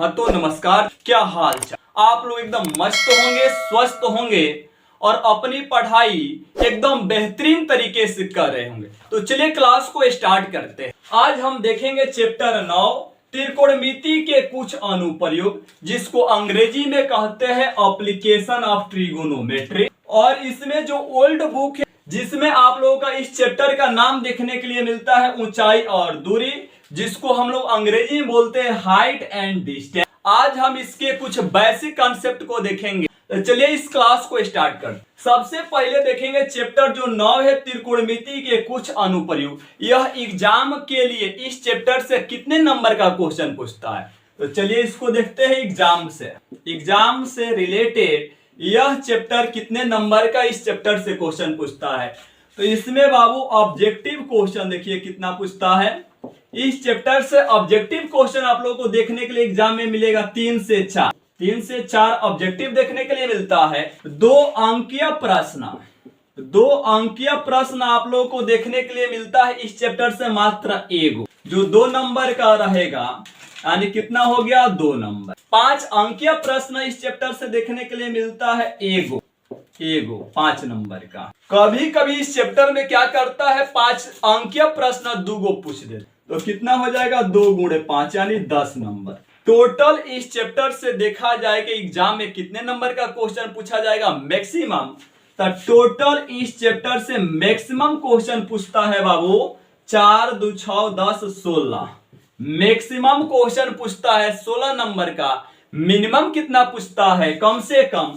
हाँ तो नमस्कार, क्या हाल चाल। आप लोग एकदम मस्त होंगे, स्वस्थ होंगे और अपनी पढ़ाई एकदम बेहतरीन तरीके से कर रहे होंगे। तो चलिए क्लास को स्टार्ट करते हैं। आज हम देखेंगे चैप्टर 9 त्रिकोणमिति के कुछ अनुप्रयोग, जिसको अंग्रेजी में कहते हैं एप्लीकेशन ऑफ ट्रिगोनोमेट्री। और इसमें जो ओल्ड बुक है जिसमें आप लोगों का इस चैप्टर का नाम देखने के लिए मिलता है ऊंचाई और दूरी, जिसको हम लोग अंग्रेजी में बोलते हैं हाइट एंड डिस्टेंस। आज हम इसके कुछ बेसिक कॉन्सेप्ट को देखेंगे। तो चलिए इस क्लास को स्टार्ट करते हैं। सबसे पहले देखेंगे चैप्टर जो 9 है त्रिकोणमिति के कुछ अनुप्रयोग। यह एग्जाम के लिए इस चैप्टर से कितने नंबर का क्वेश्चन पूछता है, तो चलिए इसको देखते हैं। एग्जाम से रिलेटेड यह चैप्टर कितने नंबर का इस चैप्टर से क्वेश्चन पूछता है। तो इसमें बाबू ऑब्जेक्टिव क्वेश्चन देखिए कितना पूछता है। इस चैप्टर से ऑब्जेक्टिव क्वेश्चन आप लोगों को देखने के लिए एग्जाम में मिलेगा 3 से 4 ऑब्जेक्टिव देखने के लिए मिलता है। 2 अंकीय प्रश्न आप लोगों को देखने के लिए मिलता है इस चैप्टर से मात्र एगो, जो 2 नंबर का रहेगा, यानी कितना हो गया 2 नंबर। 5 अंकीय प्रश्न इस चैप्टर से देखने के लिए मिलता है एगो 5 नंबर का। कभी कभी इस चैप्टर में क्या करता है 5 अंकीय प्रश्न 2 गो पूछ दे, तो कितना हो जाएगा 2 गुणे 5 यानी 10 नंबर। टोटल इस चैप्टर से देखा जाए कि एग्जाम में कितने नंबर का क्वेश्चन पूछा जाएगा मैक्सिमम, तो टोटल इस चैप्टर से मैक्सिमम क्वेश्चन पूछता है बाबू 4 2 6 10 16। मैक्सिमम क्वेश्चन पूछता है 16 नंबर का। मिनिमम कितना पूछता है कम से कम,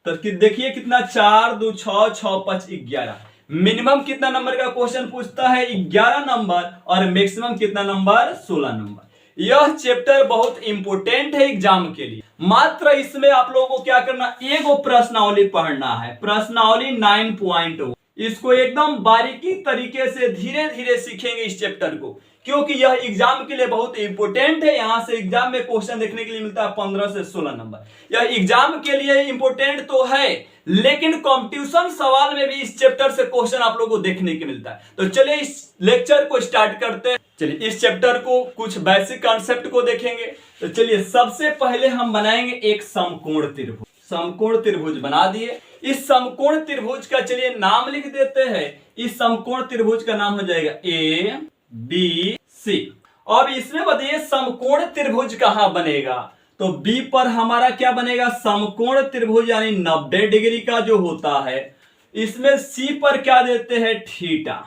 तो देखिए कितना 4 2 6 6 5 11। मिनिमम कितना नंबर का क्वेश्चन पूछता है 11 नंबर और मैक्सिमम कितना नंबर 16 नंबर। यह चैप्टर बहुत इंपोर्टेंट है एग्जाम के लिए। मात्र इसमें आप लोगों को क्या करना, एगो प्रश्नावली पढ़ना है, प्रश्नावली 9.1। इसको एकदम बारीकी तरीके से धीरे धीरे सीखेंगे इस चैप्टर को, क्योंकि यह एग्जाम के लिए बहुत इंपोर्टेंट है। यहां से एग्जाम में क्वेश्चन देखने के लिए मिलता है 15 से 16 नंबर। यह एग्जाम के लिए इंपोर्टेंट तो है, लेकिन कंपटीशन सवाल में भी इस चैप्टर से क्वेश्चन आप लोगों को देखने को मिलता है। तो चलिए इस लेक्चर को स्टार्ट करते हैं। चलिए इस चैप्टर को कुछ बेसिक कॉन्सेप्ट को देखेंगे। तो चलिए सबसे पहले हम बनाएंगे एक समकोण त्रिभुज। समकोण त्रिभुज बना दिए। इस समकोण त्रिभुज का चलिए नाम लिख देते हैं। इस समकोण त्रिभुज का नाम हो जाएगा ABC। अब इसमें बताइए समकोण त्रिभुज कहां बनेगा, तो B पर हमारा क्या बनेगा समकोण त्रिभुज, यानी 90 डिग्री का जो होता है। इसमें C पर क्या देते हैं थीटा।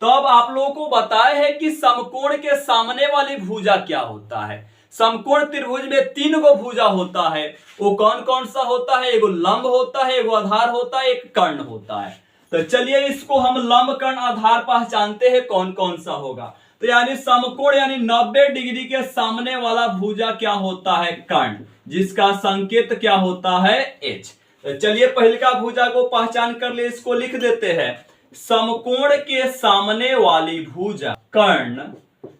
तो अब आप लोगों को बताया है कि समकोण के सामने वाली भुजा क्या होता है। समकोण त्रिभुज में 3 गो भुजा होता है। वो कौन कौन सा होता है, एगो लंब होता है, एगो आधार होता है, एक कर्ण होता है। तो चलिए इसको हम लंब कर्ण आधार पहचानते हैं कौन कौन सा होगा। तो यानी समकोण यानी 90 डिग्री के सामने वाला भुजा क्या होता है कर्ण, जिसका संकेत क्या होता है H। तो चलिए पहले का भुजा को पहचान कर ले, इसको लिख देते हैं। समकोण के सामने वाली भुजा कर्ण,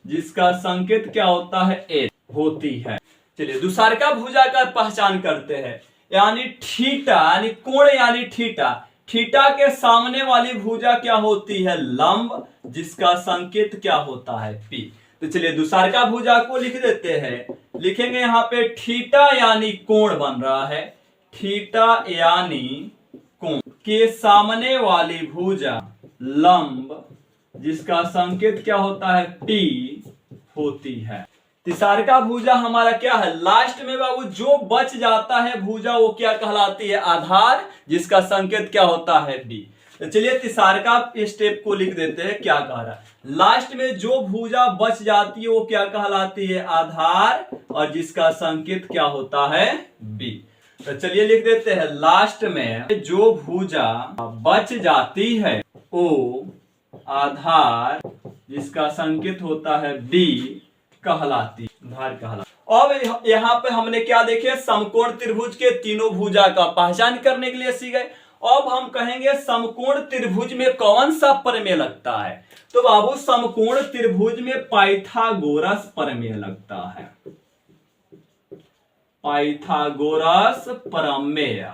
जिसका संकेत क्या होता है H होती है। चलिए दूसरा का भुजा का पहचान करते हैं, यानी थीटा, यानी कोण यानी थीटा। थीटा के सामने वाली भुजा क्या होती है लंब, जिसका संकेत क्या होता है P। तो चलिए दूसरा का भुजा को लिख देते हैं। लिखेंगे यहाँ पे थीटा यानी कोण बन रहा है, थीटा यानी कोण के सामने वाली भुजा लंब, जिसका संकेत क्या होता है P होती है। तीसरा का भुजा हमारा क्या है, लास्ट में बाबू जो बच जाता है भुजा वो क्या कहलाती है आधार, जिसका संकेत क्या होता है B। तो चलिए तीसरा का स्टेप को लिख देते हैं। क्या कह रहा है, लास्ट में जो भुजा बच जाती है वो क्या कहलाती है आधार, और जिसका संकेत क्या होता है B। तो चलिए लिख देते हैं, लास्ट में जो भुजा बच जाती है वो आधार, जिसका संकेत होता है B कहलाती, आधार कहलाती। अब यहाँ पे हमने क्या देखे, समकोण त्रिभुज के तीनों भुजा का पहचान करने के लिए सीख गए। अब हम कहेंगे समकोण त्रिभुज में कौन सा प्रमेय लगता है। तो बाबू समकोण त्रिभुज में पाइथागोरस प्रमेय लगता है, पाइथागोरस प्रमेय।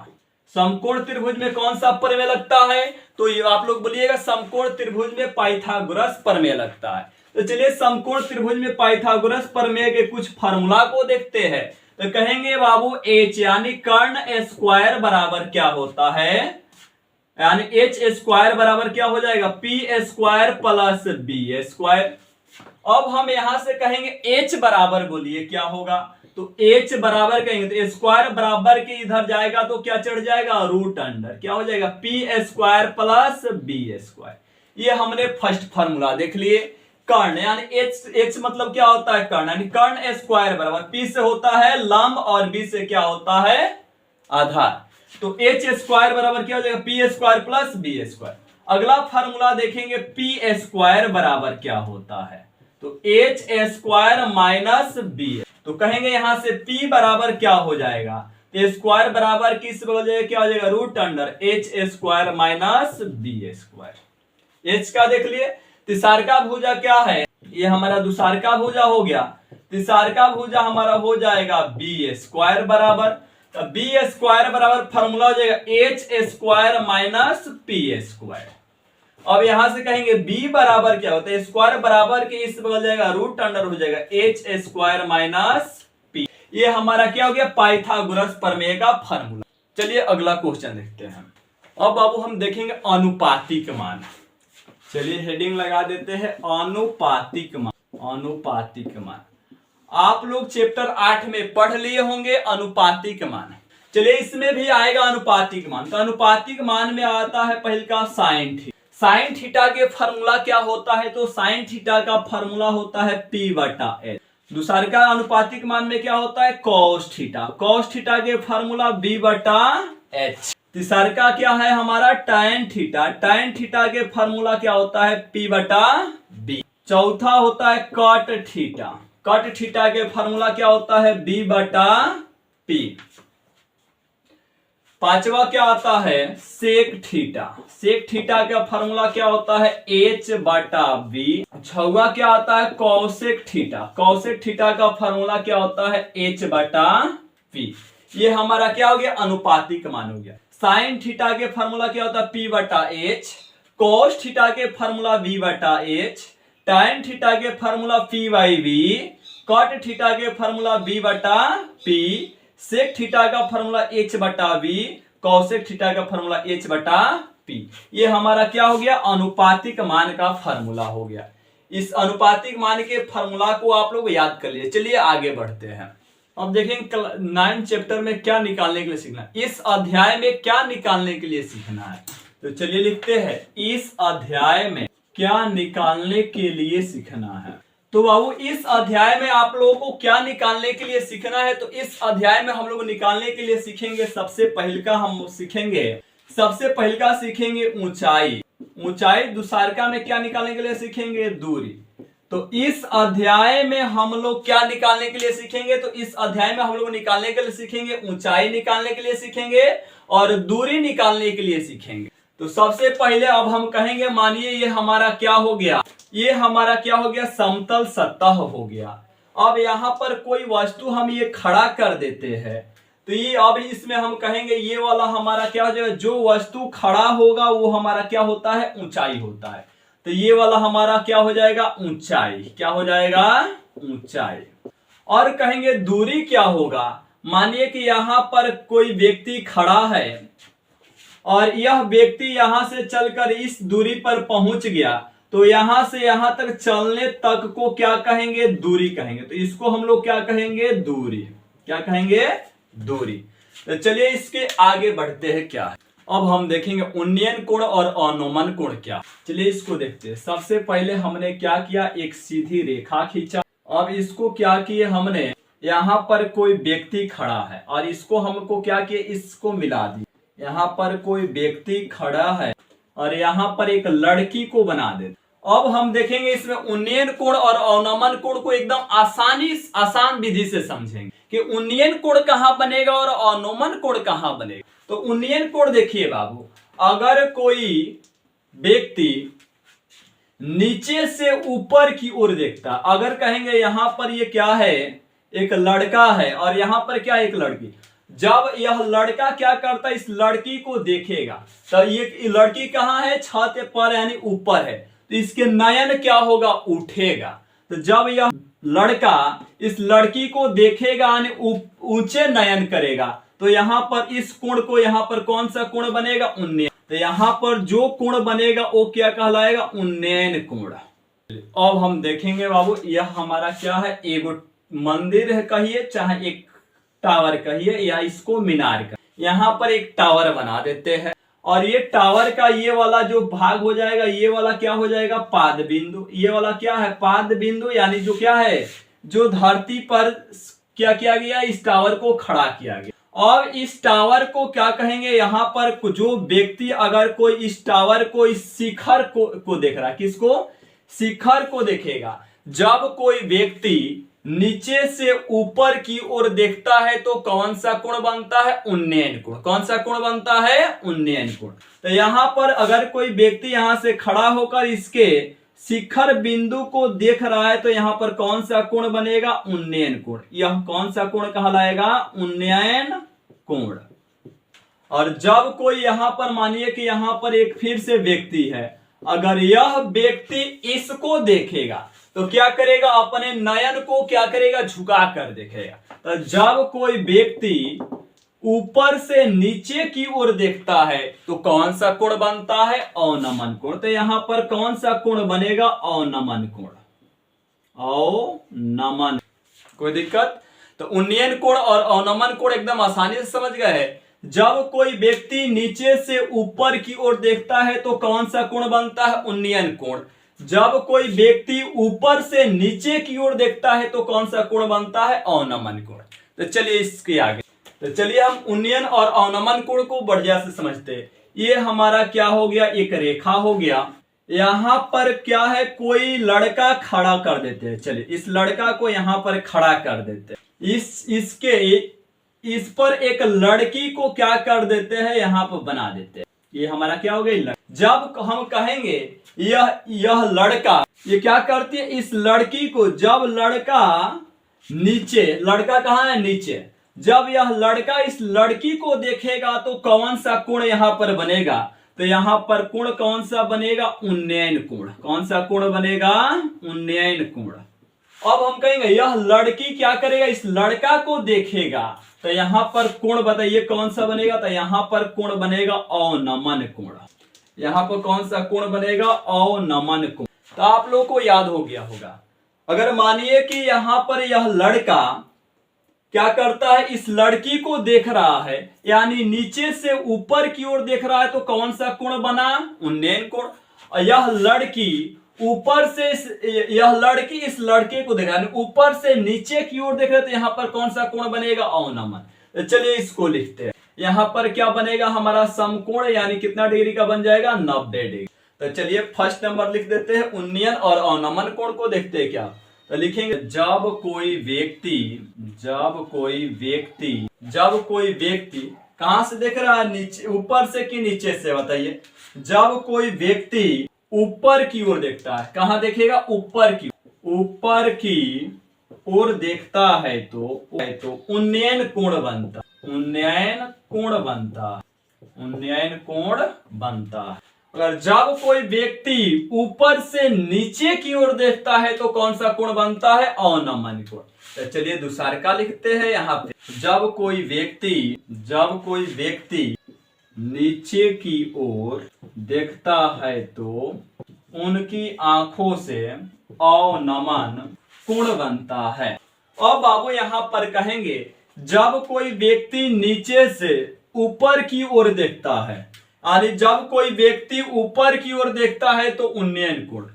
समकोण त्रिभुज में कौन सा प्रमेय लगता है, तो ये आप लोग बोलिएगा समकोण त्रिभुज में पाइथागोरस प्रमेय लगता है। तो चलिए समकोण त्रिभुज में पाइथागोरस प्रमेय के कुछ फार्मूला को देखते हैं। तो कहेंगे बाबू एच यानी कर्ण स्क्वायर बराबर क्या होता है, यानी एच स्क्वायर बराबर क्या हो जाएगा, P square plus B square. अब हम यहां से कहेंगे एच बराबर, बोलिए क्या होगा, तो एच बराबर कहेंगे तो स्क्वायर बराबर के इधर जाएगा तो क्या चढ़ जाएगा, रूट अंडर, क्या हो जाएगा, P square plus B square. ये हमने फर्स्ट फार्मूला देख लिए। कर्ण यानी एच मतलब क्या होता है, कर्ण, यानी कर्ण स्क्वायर बराबर पी से होता है लंब और बी से क्या होता है, आधार। तो एच स्क्वायर बराबर क्या हो जाएगा, P square plus B square. अगला फार्मूला देखेंगे पी स्क्वायर बराबर क्या होता है, तो एच स्क्वायर माइनस बी। तो कहेंगे यहां से p बराबर क्या हो जाएगा, तो स्क्वायर बराबर किस बदले क्या हो जाएगा, root under H square minus B square. H का देख लिए। तिसारका भुजा क्या है, ये हमारा दुसारका भुजा हो गया। तिसारका भुजा हमारा हो जाएगा बी स्क्वायर बराबर, तो बी स्क्वायर बराबर फार्मूला हो जाएगा H square minus P square. अब यहां से कहेंगे b बराबर क्या होता है, स्क्वायर बराबर के इस बदल जाएगा रूट अंडर हो जाएगा एच स्क्वायर माइनस पी। ये हमारा क्या हो गया, पाइथागोरस प्रमेय का फार्मूला। चलिए अगला क्वेश्चन देखते हैं। अब बाबू हम देखेंगे अनुपातिक मान। चलिए हेडिंग लगा देते हैं अनुपातिक मान। अनुपातिक मान आप लोग चैप्टर 8 में पढ़ लिए होंगे अनुपातिक मान। चलिए इसमें भी आएगा अनुपातिक मान। तो अनुपातिक मान में आता है पहले का साइन थीटा। साइन थीटा के फार्मूला क्या होता है, तो साइन थीटा का फार्मूला होता है p बटा एच। दूसरा का अनुपातिक मान में क्या होता है, cos थीटा। cos थीटा के फार्मूला b बटा एच। तीसरा का क्या है हमारा tan थीटा। tan थीटा के फार्मूला क्या होता है p बटा b। चौथा होता है cot थीटा। cot थीटा के फार्मूला क्या होता है b बटा p। पांचवा क्या आता है सेक थीटा। सेक थीटा का फार्मूला क्या होता है h बटा b। छवा क्या आता है कौसेक थीटा। कौसेक थीटा का फार्मूला क्या होता है h बटा p। ये हमारा क्या हो गया अनुपातिक मान हो गया। साइन थीटा के फार्मूला क्या होता है p बटा h। कोस थीटा के फार्मूला v बटा h। tan थीटा के formula p by v। Cot theta के फार्मूला b बटा p। सेक थीटा का फार्मूला h बटा v। कौसेक थीटा का फार्मूला h बटा p। ये हमारा क्या हो गया अनुपातिक मान का फार्मूला हो गया। इस अनुपातिक मान के फार्मूला को आप लोग याद कर लिए। चलिए आगे बढ़ते हैं। अब देखेंगे 9 चैप्टर में क्या निकालने के लिए सीखना है, इस अध्याय में क्या निकालने के लिए सीखना है। तो चलिए लिखते हैं इस अध्याय में क्या निकालने के लिए सीखना है। तो बाबू इस अध्याय में आप लोगों को क्या निकालने के लिए सीखना है, तो इस अध्याय में हम लोग निकालने के लिए सीखेंगे सबसे पहले का सीखेंगे ऊंचाई। ऊंचाई। दूसरा में क्या निकालने के लिए सीखेंगे दूरी। तो इस अध्याय में हम लोग क्या निकालने के लिए सीखेंगे, तो इस अध्याय में हम लोग निकालने के लिए सीखेंगे ऊंचाई निकालने के लिए सीखेंगे और दूरी निकालने के लिए सीखेंगे। तो सबसे पहले अब हम कहेंगे मानिए ये हमारा क्या हो गया, ये हमारा क्या हो गया समतल सतह हो गया। अब यहाँ पर कोई वस्तु हम ये खड़ा कर देते हैं, तो ये अब इसमें हम कहेंगे ये वाला हमारा क्या हो जाएगा, जो वस्तु खड़ा होगा वो हमारा क्या होता है ऊंचाई होता है। तो ये वाला हमारा क्या हो जाएगा ऊंचाई। क्या हो जाएगा ऊंचाई। और कहेंगे दूरी क्या होगा, मानिए कि यहाँ पर कोई व्यक्ति खड़ा है और यह व्यक्ति यहां से चलकर इस दूरी पर पहुंच गया, तो यहां से यहां तक चलने तक को क्या कहेंगे दूरी कहेंगे। तो इसको हम लोग क्या कहेंगे दूरी। क्या कहेंगे दूरी। तो चलिए इसके आगे बढ़ते हैं क्या है। अब हम देखेंगे उन्नयन कोण और अवनमन कोण क्या। चलिए इसको देखते हैं। सबसे पहले हमने क्या किया, एक सीधी रेखा खींचा। अब इसको क्या किए हमने, यहाँ पर कोई व्यक्ति खड़ा है और इसको हमको क्या किए, इसको मिला दिया। यहाँ पर कोई व्यक्ति खड़ा है और यहाँ पर एक लड़की को बना दे। अब हम देखेंगे इसमें उन्नयन कोण और अवनमन कोण को एकदम आसान विधि से समझेंगे कि उन्नयन कोण कहाँ बनेगा और अवनमन कोण कहाँ बनेगा। तो उन्नयन कोण देखिए बाबू, अगर कोई व्यक्ति नीचे से ऊपर की ओर देखता, अगर कहेंगे यहाँ पर ये क्या है एक लड़का है और यहाँ पर क्या एक लड़की, जब यह लड़का क्या करता है इस लड़की को देखेगा, तो ये लड़की कहाँ है छत पर यानी ऊपर है, तो इसके नयन क्या होगा, उठेगा। तो जब यह लड़का इस लड़की को देखेगा यानी ऊंचे नयन करेगा, तो यहां पर इस कोण को यहां पर कौन सा कोण बनेगा, उन्नयन। तो यहां पर जो कोण बनेगा वो क्या कहलाएगा, उन्नयन कोण। अब हम देखेंगे बाबू, यह हमारा क्या है, एगो मंदिर है कहिए, चाहे एक टावर कहिए, या इसको मीनार का। यहाँ पर एक टावर बना देते हैं, और ये टावर का ये वाला जो भाग हो जाएगा, ये वाला क्या हो जाएगा, पाद बिंदु। ये वाला क्या है, पाद बिंदु, यानी जो क्या है, जो धरती पर क्या किया गया, इस टावर को खड़ा किया गया। और इस टावर को क्या कहेंगे, यहाँ पर जो व्यक्ति अगर कोई इस टावर को, इस शिखर को देख रहा है, किसको, शिखर को देखेगा। जब कोई व्यक्ति नीचे से ऊपर की ओर देखता है तो कौन सा कोण बनता है, उन्नयन कोण। कौन सा कोण बनता है, उन्नयन कोण। तो यहां पर अगर कोई व्यक्ति यहां से खड़ा होकर इसके शिखर बिंदु को देख रहा है तो यहां पर कौन सा कोण बनेगा, उन्नयन कोण। यह कौन सा कोण कहलाएगा, उन्नयन कोण। और जब कोई यहां पर मानिए कि यहां पर एक फिर से व्यक्ति है, अगर यह व्यक्ति इसको देखेगा तो क्या करेगा, अपने नयन को क्या करेगा, झुका कर देखेगा। तो जब कोई व्यक्ति ऊपर से नीचे की ओर देखता है तो कौन सा कोण बनता है, अवनमन कोण। तो यहां पर कौन सा कोण बनेगा, अवनमन कोण। अवनमन, कोई दिक्कत। तो उन्नयन कोण और अवनमन कोण एकदम आसानी से समझ गए। जब कोई व्यक्ति नीचे से ऊपर की ओर देखता है तो कौन सा कोण बनता है, उन्नयन कोण। जब कोई व्यक्ति ऊपर से नीचे की ओर देखता है तो कौन सा कोण बनता है, अवनमन कोण। तो चलिए इसके आगे, तो चलिए हम उन्नयन और अवनमन कोण को बढ़िया से समझते हैं। ये हमारा क्या हो गया, एक रेखा हो गया। यहां पर क्या है, कोई लड़का खड़ा कर देते हैं। चलिए इस लड़का को यहां पर खड़ा कर देते हैं। इस पर एक लड़की को क्या कर देते हैं, यहां पर बना देते हैं। ये हमारा क्या हो गया, जब हम कहेंगे यह लड़का, ये क्या करती है, इस लड़की को, जब लड़का नीचे, लड़का कहाँ है, नीचे, जब यह लड़का इस लड़की को देखेगा तो कौन सा कोण यहां पर बनेगा, तो यहां पर कोण कौन सा बनेगा, उन्नयन कोण। कौन सा कोण बनेगा, उन्नयन कोण। अब हम कहेंगे यह लड़की क्या करेगा, इस लड़का को देखेगा, तो यहां पर कोण बताइए कौन सा बनेगा, तो यहां पर कोण बनेगा अवनमन कोण। यहां पर कौन सा कोण बनेगा, अवनमन कोण। तो आप लोगों को याद हो गया होगा। अगर मानिए कि यहां पर यह लड़का क्या करता है, इस लड़की को देख रहा है, यानी नीचे से ऊपर की ओर देख रहा है, तो कौन सा कोण बना, उन्नयन कोण। और यह लड़की ऊपर से, यह लड़की इस लड़के को देख रहा है, ऊपर से नीचे की ओर देख रहे, तो यहां पर कौन सा कोण बनेगा, अवनमन। तो चलिए इसको लिखते हैं। यहां पर क्या बनेगा हमारा, समकोण, यानी कितना डिग्री का बन जाएगा, 90 डिग्री। तो चलिए फर्स्ट नंबर लिख देते हैं, उन्नयन और अवनमन कोण को देखते हैं क्या। तो लिखेंगे जब कोई व्यक्ति कहां से देख रहा है, नीचे, ऊपर से कि नीचे से, बताइए। जब कोई व्यक्ति ऊपर की ओर देखता है, कहां देखेगा, ऊपर की ओर देखता है तो उन्नयन कोण बनता, उन्नयन कोण बनता है। अगर जब कोई व्यक्ति ऊपर से नीचे की ओर देखता है तो कौन सा कोण बनता है, अवनमन कोण। तो चलिए दूसरा लिखते हैं यहाँ पे। जब कोई व्यक्ति नीचे की ओर देखता है तो उनकी आंखों से अवनमन कोण बनता है। अब बाबू यहां पर कहेंगे जब कोई व्यक्ति नीचे से ऊपर की ओर देखता है, यानी जब कोई व्यक्ति ऊपर की ओर देखता है तो उन्नयन कोण।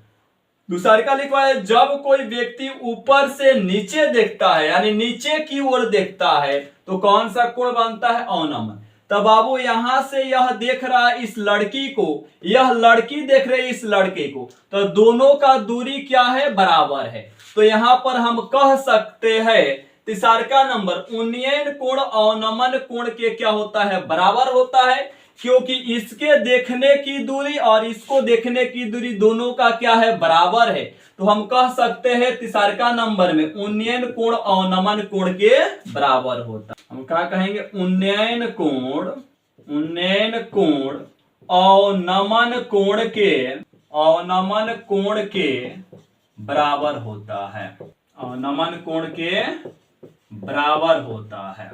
दूसरा का लिखवा है, जब कोई व्यक्ति ऊपर से नीचे देखता है, यानी नीचे की ओर देखता है, तो कौन सा कोण बनता है, अवनमन। तब बाबू यहां से यह देख रहा है इस लड़की को, यह लड़की देख रही है इस लड़के को, तो दोनों का दूरी क्या है, बराबर है। तो यहां पर हम कह सकते हैं तीसरा नंबर, उन्नयन कोण अवनमन कोण के क्या होता है, बराबर होता है, क्योंकि इसके देखने की दूरी और इसको देखने की दूरी दोनों का क्या है, बराबर है। तो हम कह सकते हैं तीसरा नंबर में उन्नयन कोण अवनमन कोण के बराबर होता है। हम क्या कहेंगे, उन्नयन कोण अवनमन कोण के अवनमन कोण के बराबर होता है। अवनमन कोण के बराबर होता है।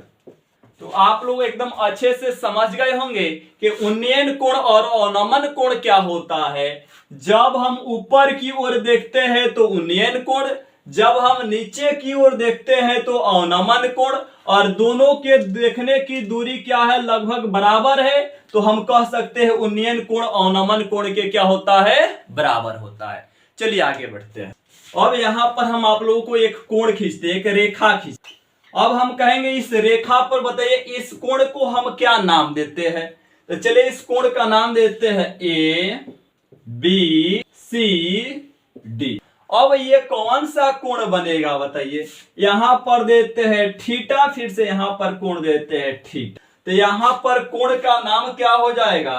तो आप लोग एकदम अच्छे से समझ गए होंगे कि उन्नयन कोण और अवनमन कोण क्या होता है। जब हम ऊपर की ओर देखते हैं तो उन्नयन कोण, जब हम नीचे की ओर देखते हैं तो अवनमन कोण, और दोनों के देखने की दूरी क्या है, लगभग बराबर है, तो हम कह सकते हैं उन्नयन कोण अवनमन कोण के क्या होता है, बराबर होता है। चलिए आगे बढ़ते हैं। अब यहां पर हम आप लोगों को एक कोण खींचते हैं, एक रेखा खींचते। अब हम कहेंगे इस रेखा पर बताइए इस कोण को हम क्या नाम देते हैं। तो चलिए इस कोण का नाम देते हैं ए बी सी डी। अब ये कौन सा कोण बनेगा बताइए। यहां पर देते हैं थीटा, फिर से यहां पर कोण देते हैं थीटा। तो यहां पर कोण का नाम क्या हो जाएगा,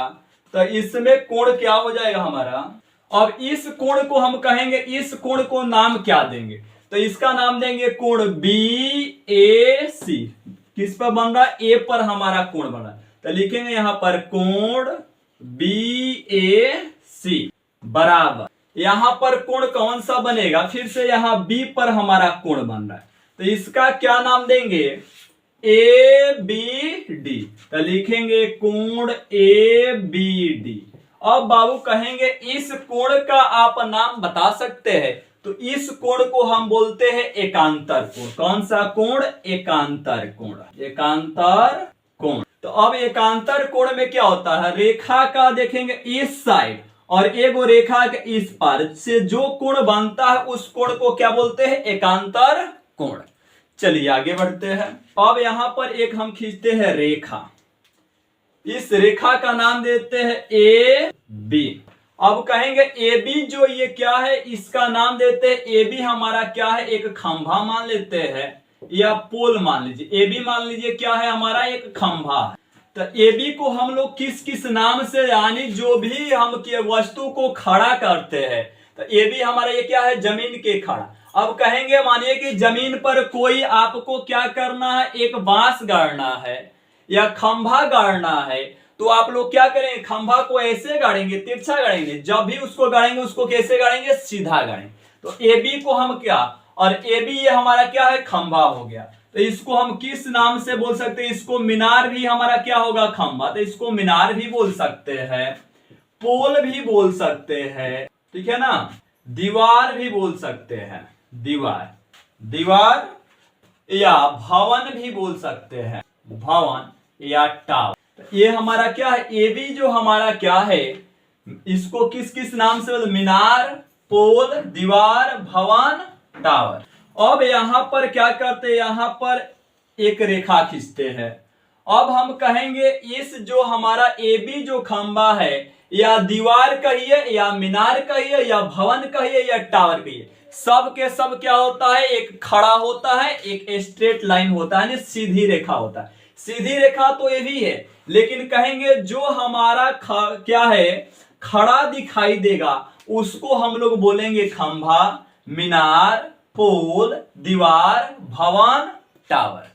तो इसमें कोण क्या हो जाएगा हमारा। अब इस कोण को हम कहेंगे, इस कोण को नाम क्या देंगे, तो इसका नाम देंगे कोण बी ए सी। किस पर बन रहा है, ए पर हमारा कोण बन रहा है, तो लिखेंगे यहां पर कोण बी ए सी बराबर, यहां पर कोण कौन सा बनेगा, फिर से यहां बी पर हमारा कोण बन रहा है, तो इसका क्या नाम देंगे, ए बी डी। तो लिखेंगे कोण ए बी डी। अब बाबू कहेंगे इस कोण का आप नाम बता सकते हैं, तो इस कोण को हम बोलते हैं एकांतर कोण। कौन सा कोण, एकांतर कोण, एकांतर कोण। तो अब एकांतर कोण में क्या होता है, रेखा का देखेंगे इस साइड और एगो रेखा के इस पार से जो कोण बनता है उस कोण को क्या बोलते हैं, एकांतर कोण। चलिए आगे बढ़ते हैं। अब यहां पर एक हम खींचते हैं रेखा, इस रेखा का नाम देते हैं ए बी। अब कहेंगे ए बी जो ये क्या है, इसका नाम देते हैं ए बी हमारा क्या है, एक खंभा मान लेते हैं या पोल मान लीजिए। ए बी मान लीजिए क्या है हमारा, एक खंभा है। तो ए बी को हम लोग किस किस नाम से, यानी जो भी हम वस्तु को खड़ा करते हैं, तो ए बी हमारा ये क्या है, जमीन के खड़ा। अब कहेंगे मानिए कि जमीन पर कोई आपको क्या करना है, एक बांस गाड़ना है या खंभा गाड़ना है, तो आप लोग क्या करेंगे, खंभा को ऐसे गाड़ेंगे, तिरछा गाड़ेंगे। जब भी उसको गाड़ेंगे उसको कैसे गाड़ेंगे, सीधा गाड़ेंगे। तो ए बी को हम क्या, और ए बी ये हमारा क्या है, खंभा हो गया। तो इसको हम किस नाम से बोल सकते हैं, इसको मीनार भी हमारा क्या होगा, खंभा, तो इसको मीनार भी बोल सकते हैं, पोल भी बोल सकते हैं, ठीक है ना, दीवार भी बोल सकते हैं, दीवार, दीवार या भवन भी बोल सकते हैं, भवन या टावर। ये हमारा क्या है, ए बी जो हमारा क्या है, इसको किस किस नाम से, मीनार, पोल, दीवार, भवन, टावर। अब यहां पर क्या करते हैं, यहां पर एक रेखा खींचते हैं। अब हम कहेंगे इस जो हमारा ए बी जो खंबा है, या दीवार कहिए या मीनार कहिए या भवन कहिए या टावर कहिए, सब के सब क्या होता है, एक खड़ा होता है, एक स्ट्रेट लाइन होता है, सीधी रेखा होता है। सीधी रेखा तो ये भी है, लेकिन कहेंगे जो हमारा क्या है, खड़ा दिखाई देगा उसको हम लोग बोलेंगे खंभा, मीनार, पोल, दीवार, भवन, टावर।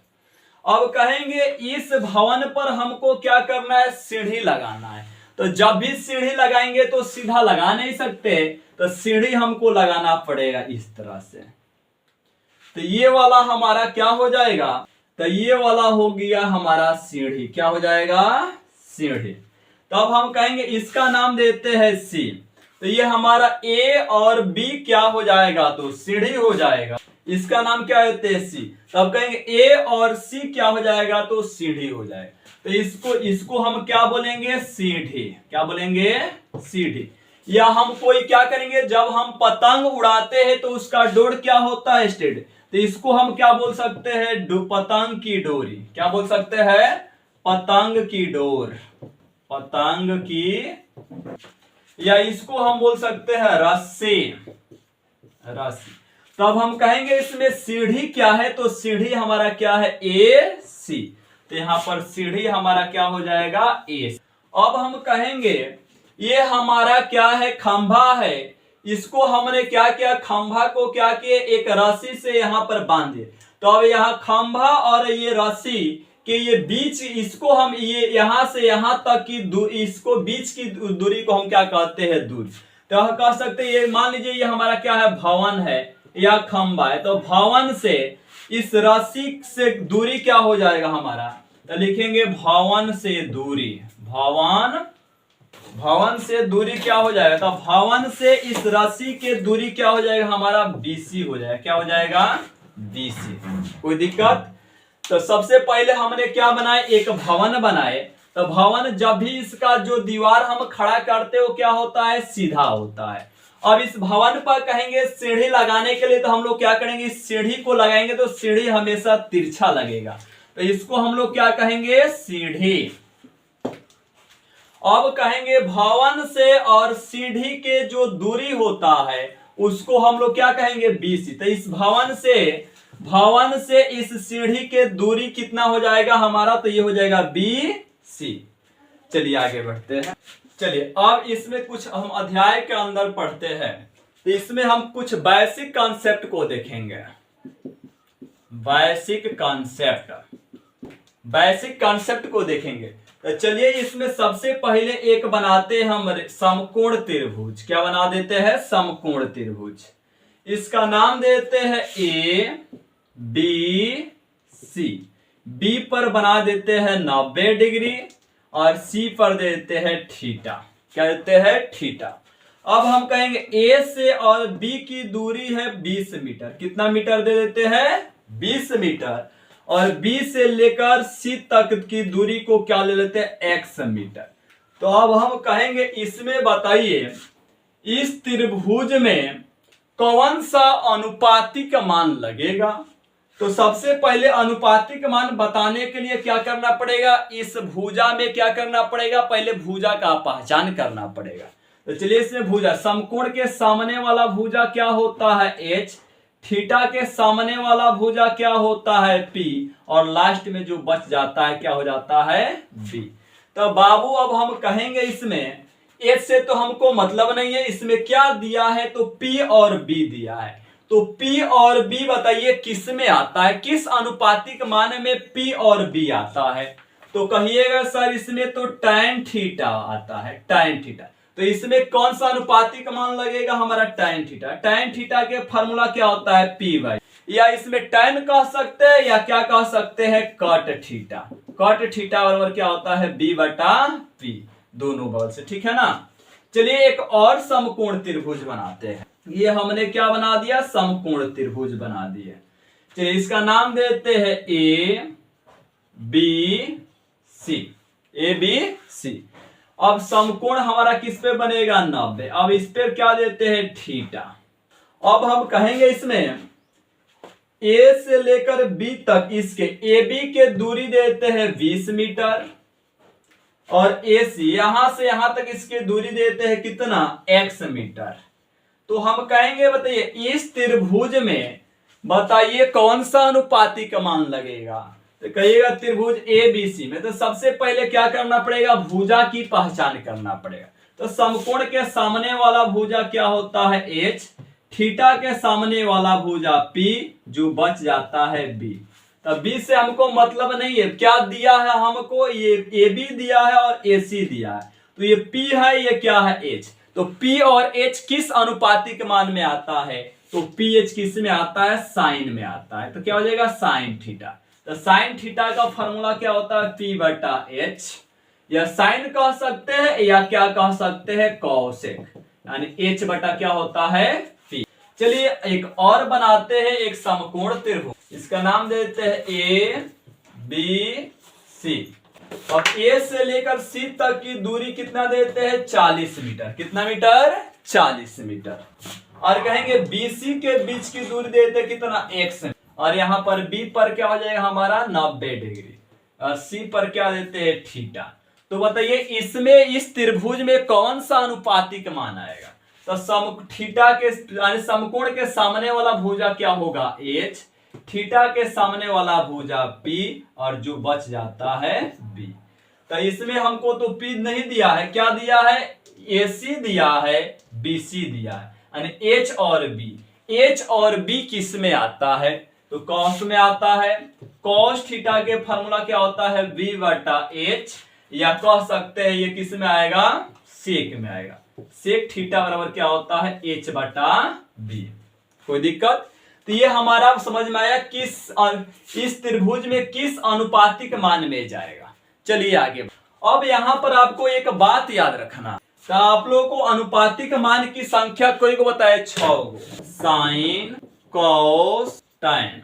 अब कहेंगे इस भवन पर हमको क्या करना है, सीढ़ी लगाना है। तो जब भी सीढ़ी लगाएंगे तो सीधा लगा नहीं सकते, तो सीढ़ी हमको लगाना पड़ेगा इस तरह से। तो ये वाला हमारा क्या हो जाएगा, तो ये वाला हो गया हमारा सीढ़ी, क्या हो जाएगा, सीढ़ी। तो अब हम कहेंगे इसका नाम देते हैं सी। तो ये हमारा ए और बी क्या हो जाएगा, तो सीढ़ी हो जाएगा। इसका नाम क्या देते हैं, सी। तो अब कहेंगे ए और सी क्या हो जाएगा, तो सीढ़ी हो जाएगा। तो इसको हम क्या बोलेंगे, सीढ़ी, क्या बोलेंगे, सीढ़ी। या हम कोई क्या करेंगे, जब हम पतंग उड़ाते हैं तो उसका डोर क्या होता है, स्ट्रेट, तो इसको हम क्या बोल सकते हैं, पतंग की डोरी, क्या बोल सकते हैं, पतंग की डोर, पतंग की, या इसको हम बोल सकते हैं रस्सी, रस्सी। तब हम कहेंगे इसमें सीढ़ी क्या है, तो सीढ़ी हमारा क्या है, ए सी। तो यहां पर सीढ़ी हमारा क्या हो जाएगा, ए। अब हम कहेंगे ये हमारा क्या है, खंभा है, इसको हमने क्या किया, खंभा को क्या किए, एक रस्सी से यहां पर बांध दिए। तो अब यहाँ खंभा और ये रस्सी के ये बीच, इसको हम ये यहां से यहां तक की इसको बीच की दूरी को हम क्या कहते हैं, दूरी। तो हम कह सकते हैं ये मान लीजिए ये हमारा क्या है, भवन है या खंबा है, तो भवन से इस रस्सी से दूरी क्या हो जाएगा हमारा, तो लिखेंगे भवन से दूरी, भवन से दूरी क्या हो जाएगा, तो भवन से इस रस्सी के दूरी क्या हो जाएगा हमारा, BC हो जाएगा, क्या हो जाएगा, BC। कोई दिक्कत? तो सबसे पहले हमने क्या बनाए, एक भवन बनाए। तो भवन जब भी इसका जो दीवार हम खड़ा करते हो क्या होता है, सीधा होता है। अब इस भवन पर कहेंगे सीढ़ी लगाने के लिए, तो हम लोग क्या करेंगे, इस सीढ़ी को लगाएंगे तो सीढ़ी हमेशा तिरछा लगेगा, तो इसको हम लोग क्या कहेंगे, सीढ़ी। अब कहेंगे भवन से और सीढ़ी के जो दूरी होता है उसको हम लोग क्या कहेंगे, BC। तो इस भवन से इस सीढ़ी के दूरी कितना हो जाएगा हमारा, तो ये हो जाएगा BC। चलिए आगे बढ़ते हैं। चलिए अब इसमें कुछ हम अध्याय के अंदर पढ़ते हैं, तो इसमें हम कुछ बेसिक कॉन्सेप्ट को देखेंगे। बेसिक कॉन्सेप्ट को देखेंगे। तो चलिए इसमें सबसे पहले एक बनाते हैं हम समकोण त्रिभुज। क्या बना देते हैं, समकोण त्रिभुज। इसका नाम देते हैं ABC। B पर बना देते हैं 90 डिग्री और C पर देते हैं थीटा। क्या देते हैं, थीटा। अब हम कहेंगे A से और B की दूरी है 20 मीटर। कितना मीटर दे देते हैं, 20 मीटर। और B से लेकर C तक की दूरी को क्या ले लेते हैं, X मीटर। तो अब हम कहेंगे इसमें बताइए इस त्रिभुज में कौन सा अनुपातिक मान लगेगा। तो सबसे पहले अनुपातिक मान बताने के लिए क्या करना पड़ेगा, इस भुजा में क्या करना पड़ेगा, पहले भुजा का पहचान करना पड़ेगा। तो चलिए इसमें भुजा, समकोण के सामने वाला भुजा क्या होता है, H। थीटा के सामने वाला भुजा क्या होता है, P। और लास्ट में जो बच जाता है क्या हो जाता है, B। तो बाबू अब हम कहेंगे इसमें H से तो हमको मतलब नहीं है, इसमें क्या दिया है, तो P और B दिया है। तो P और B बताइए किस में आता है, किस अनुपातिक मान में P और B आता है। तो कहिएगा सर इसमें तो tan थीटा आता है, tan थीटा। तो इसमें कौन सा अनुपातिक मान लगेगा हमारा, tan थीटा। tan थीटा के फार्मूला क्या होता है, P/, या इसमें tan कह सकते हैं या क्या कह सकते हैं, cot थीटा। cot थीटा बराबर क्या होता है, B/P, दोनों बगल से, ठीक है ना। चलिए एक और समकोण त्रिभुज बनाते हैं। ये हमने क्या बना दिया, समकोण त्रिभुज बना दिया। चलिए इसका नाम देते हैं ABC। अब समकोण हमारा किस पे बनेगा, 90। अब इस पे क्या देते हैं, थीटा। अब हम कहेंगे इसमें A से लेकर B तक इसके AB के दूरी देते हैं 20 मीटर और AC यहां से यहां तक इसकी दूरी देते हैं कितना, X मीटर। तो हम कहेंगे बताइए इस त्रिभुज में बताइए कौन सा अनुपातिक मान लगेगा। तो कहिएगा त्रिभुज ABC में, तो सबसे पहले क्या करना पड़ेगा, भुजा की पहचान करना पड़ेगा। तो समकोण के सामने वाला भुजा क्या होता है, H। थीटा के सामने वाला भुजा P, जो बच जाता है B। तो B से हमको मतलब नहीं है, क्या दिया है हमको, ये AB दिया है और AC दिया है। तो ये P है, ये क्या है, H। तो P और H किस अनुपातिक मान में आता है, तो PH किस में आता है, साइन में आता है। तो क्या हो जाएगा, साइन थीटा। तो साइन थीटा का फॉर्मूला क्या होता है, P/H। या साइन कह सकते हैं या क्या कह सकते हैं, कॉसेक, यानी H बटा क्या होता है, P। चलिए एक और बनाते हैं एक समकोण त्रिभुज। इसका नाम देते हैं ABC। और A से लेकर C तक की दूरी कितना देते हैं, 40 मीटर। कितना मीटर, 40 मीटर। और कहेंगे BC के बीच की दूरी देते हैं कितना, X। और यहाँ पर B पर क्या हो जाएगा हमारा, 90 डिग्री। और C पर क्या देते हैं, थीटा। तो बताइए इसमें इस त्रिभुज में कौन सा अनुपातिक मान आएगा। तो थीटा के समकोण के सामने वाला भुजा क्या होगा, H। थीटा के सामने वाला भुजा P और जो बच जाता है B। तो इसमें हमको तो P नहीं दिया है, क्या दिया है, AC दिया है, BC दिया है, यानी H और B। H और B किस में आता है, तो कॉस में आता है। कॉस थीटा के फार्मूला क्या होता है, V/H, या कह सकते हैं ये किस में आएगा, सेक में आएगा। सेक थीटा बराबर क्या होता है h बटा b। कोई दिक्कत? तो ये हमारा समझ में आया इस त्रिभुज में किस अनुपातिक मान में जाएगा। चलिए आगे। अब यहां पर आपको एक बात याद रखना, तो आप लोगों को अनुपातिक मान की संख्या कोई को बताया 6 गो। साइन, कॉस, टैन,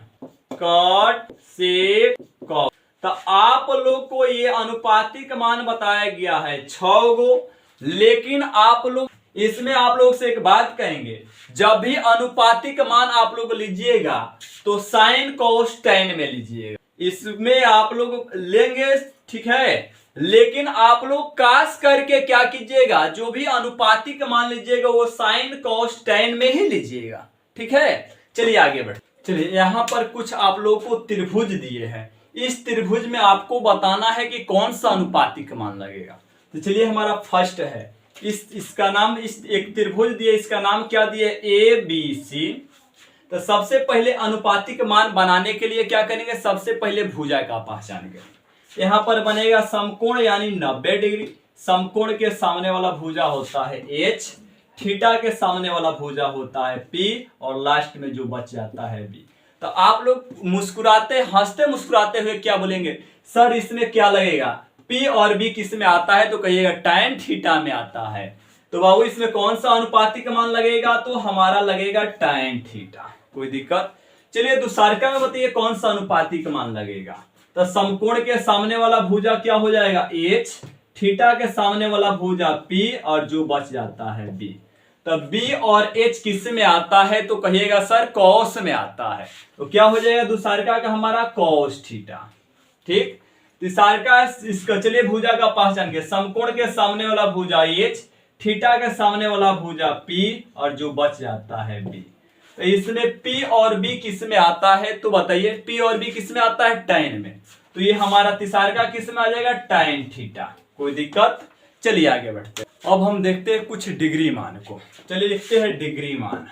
कॉट, सेक, कॉस। तो आप लोग को ये अनुपातिक मान बताया गया है 6 गो। लेकिन आप लोग इसमें आप लोग से एक बात कहेंगे, जब भी अनुपातिक मान आप लोग लीजिएगा तो साइन कॉस टैन में लीजिएगा, इसमें आप लोग लेंगे, ठीक है। लेकिन आप लोग कास करके क्या कीजिएगा, जो भी अनुपातिक मान लीजिएगा वो साइन कॉस टैन में ही लीजिएगा, ठीक है। चलिए आगे बढ़े। चलिए यहां पर कुछ आप लोगों को त्रिभुज दिए हैं, इस त्रिभुज में आपको बताना है कि कौन सा अनुपातिक मान लगेगा। तो चलिए हमारा फर्स्ट है, इसका नाम, इस एक त्रिभुज दिए, इसका नाम क्या दिए, ए बी सी। तो सबसे पहले अनुपातिक मान बनाने के लिए क्या करेंगे, सबसे पहले भुजा का पहचान करेंगे। यहां पर बनेगा समकोण यानी 90 डिग्री। समकोण के सामने वाला भुजा होता है h, थीटा के सामने वाला भुजा होता है p, और लास्ट में जो बच जाता है b। तो आप लोग मुस्कुराते हंसते मुस्कुराते हुए क्या बोलेंगे, सर इसमें क्या लगेगा, p और b किस में आता है, तो कहिएगा tan थीटा में आता है। तो बाबू इसमें कौन सा अनुपातिक मान लगेगा, तो हमारा लगेगा tan थीटा। कोई दिक्कत? चलिए दूसरा में बताइए कौन सा अनुपातिक मान लगेगा। तो समकोण के सामने वाला भुजा क्या हो जाएगा h, थीटा के सामने वाला भुजा p, और जो बच जाता है b। तो b और h किस में आता है, तो कहिएगा सर कॉस में आता है। तो क्या हो जाएगा दूसरा का हमारा कॉस थीटा। ठीक, तीसरा इसका चलिए भुजा का पहचान के, समकोण के सामने वाला भुजा h, थीटा के सामने वाला भुजा p, और जो बच जाता है b। तो इसमें P और B किस में आता है, तो बताइए P और B किस में आता है, टैन में। तो ये हमारा तीसरा किस में आ जाएगा, टैन थीटा। कोई दिक्कत? चलिए आगे बढ़ते हैं। अब हम देखते हैं कुछ डिग्री मान को। चलिए लिखते हैं डिग्री मान।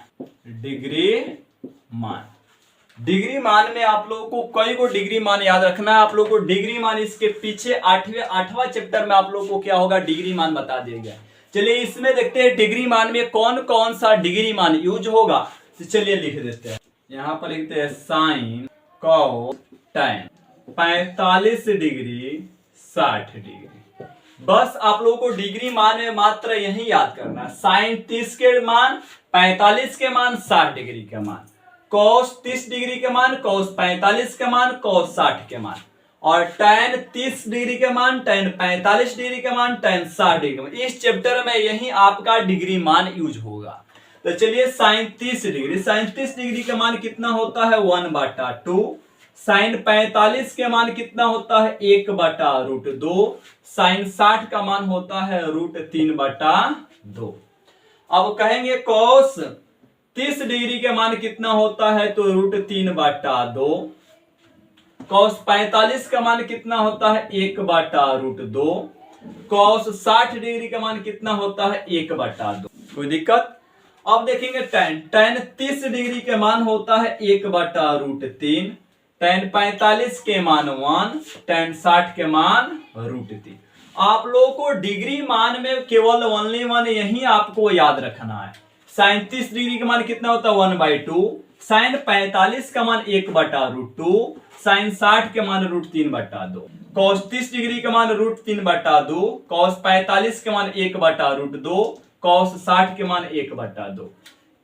डिग्री मान में आप लोगों को कई को डिग्री मान याद रखना है। आप लोगों को डिग्री मान इसके पीछे आठवां चैप्टर में आप लोगों को क्या होगा, डिग्री मान बता दिया गया। चलिए इसमें देखते हैं डिग्री मान में कौन कौन सा डिग्री मान यूज होगा। तो चलिए लिख देते हैं, यहां पर लिखते हैं sine cos tan 45 degree 60 degree. बस आप लोगों को डिग्री मान में मात्र यही याद करना है, साइन 30 के मान, 45 के मान, 60 डिग्री के मान, कॉस 30 डिग्री के मान, कॉस 45 के मान, कॉस 60 के मान, और टैन 30 डिग्री के मान, टैन 45 डिग्री के मान, टैन 60 डिग्री के मान। इस चैप्टर में यही आपका डिग्री मान यूज होगा। तो चलिए साइन 30 डिग्री के मान कितना होता है, 1/2। साइन 45 के मान कितना होता है, 1/√2। साइन 60 का मान होता है √3/2। अब कहेंगे कॉस 30 डिग्री के मान कितना होता है, तो √3/2। कॉस 45 का मान कितना होता है, 1/√2। कॉस 60 डिग्री का मान कितना होता है, 1/2। कोई दिक्कत? अब देखेंगे टैन 30 डिग्री के मान होता है 1/√3, टैन 45 के मान 1, टैन 60 के मान √3। आप लोगों को डिग्री मान में केवल ओनली वन यही आपको याद रखना है। साइन 30 डिग्री के मान कितना होता है, 1/2। साइन 45 का मान 1/√2। साइन 60 के मान √3/2। कॉस 30 डिग्री के मान √3/2। कॉस 45 के मान 1/√2। कॉस 60 के मान 1/2।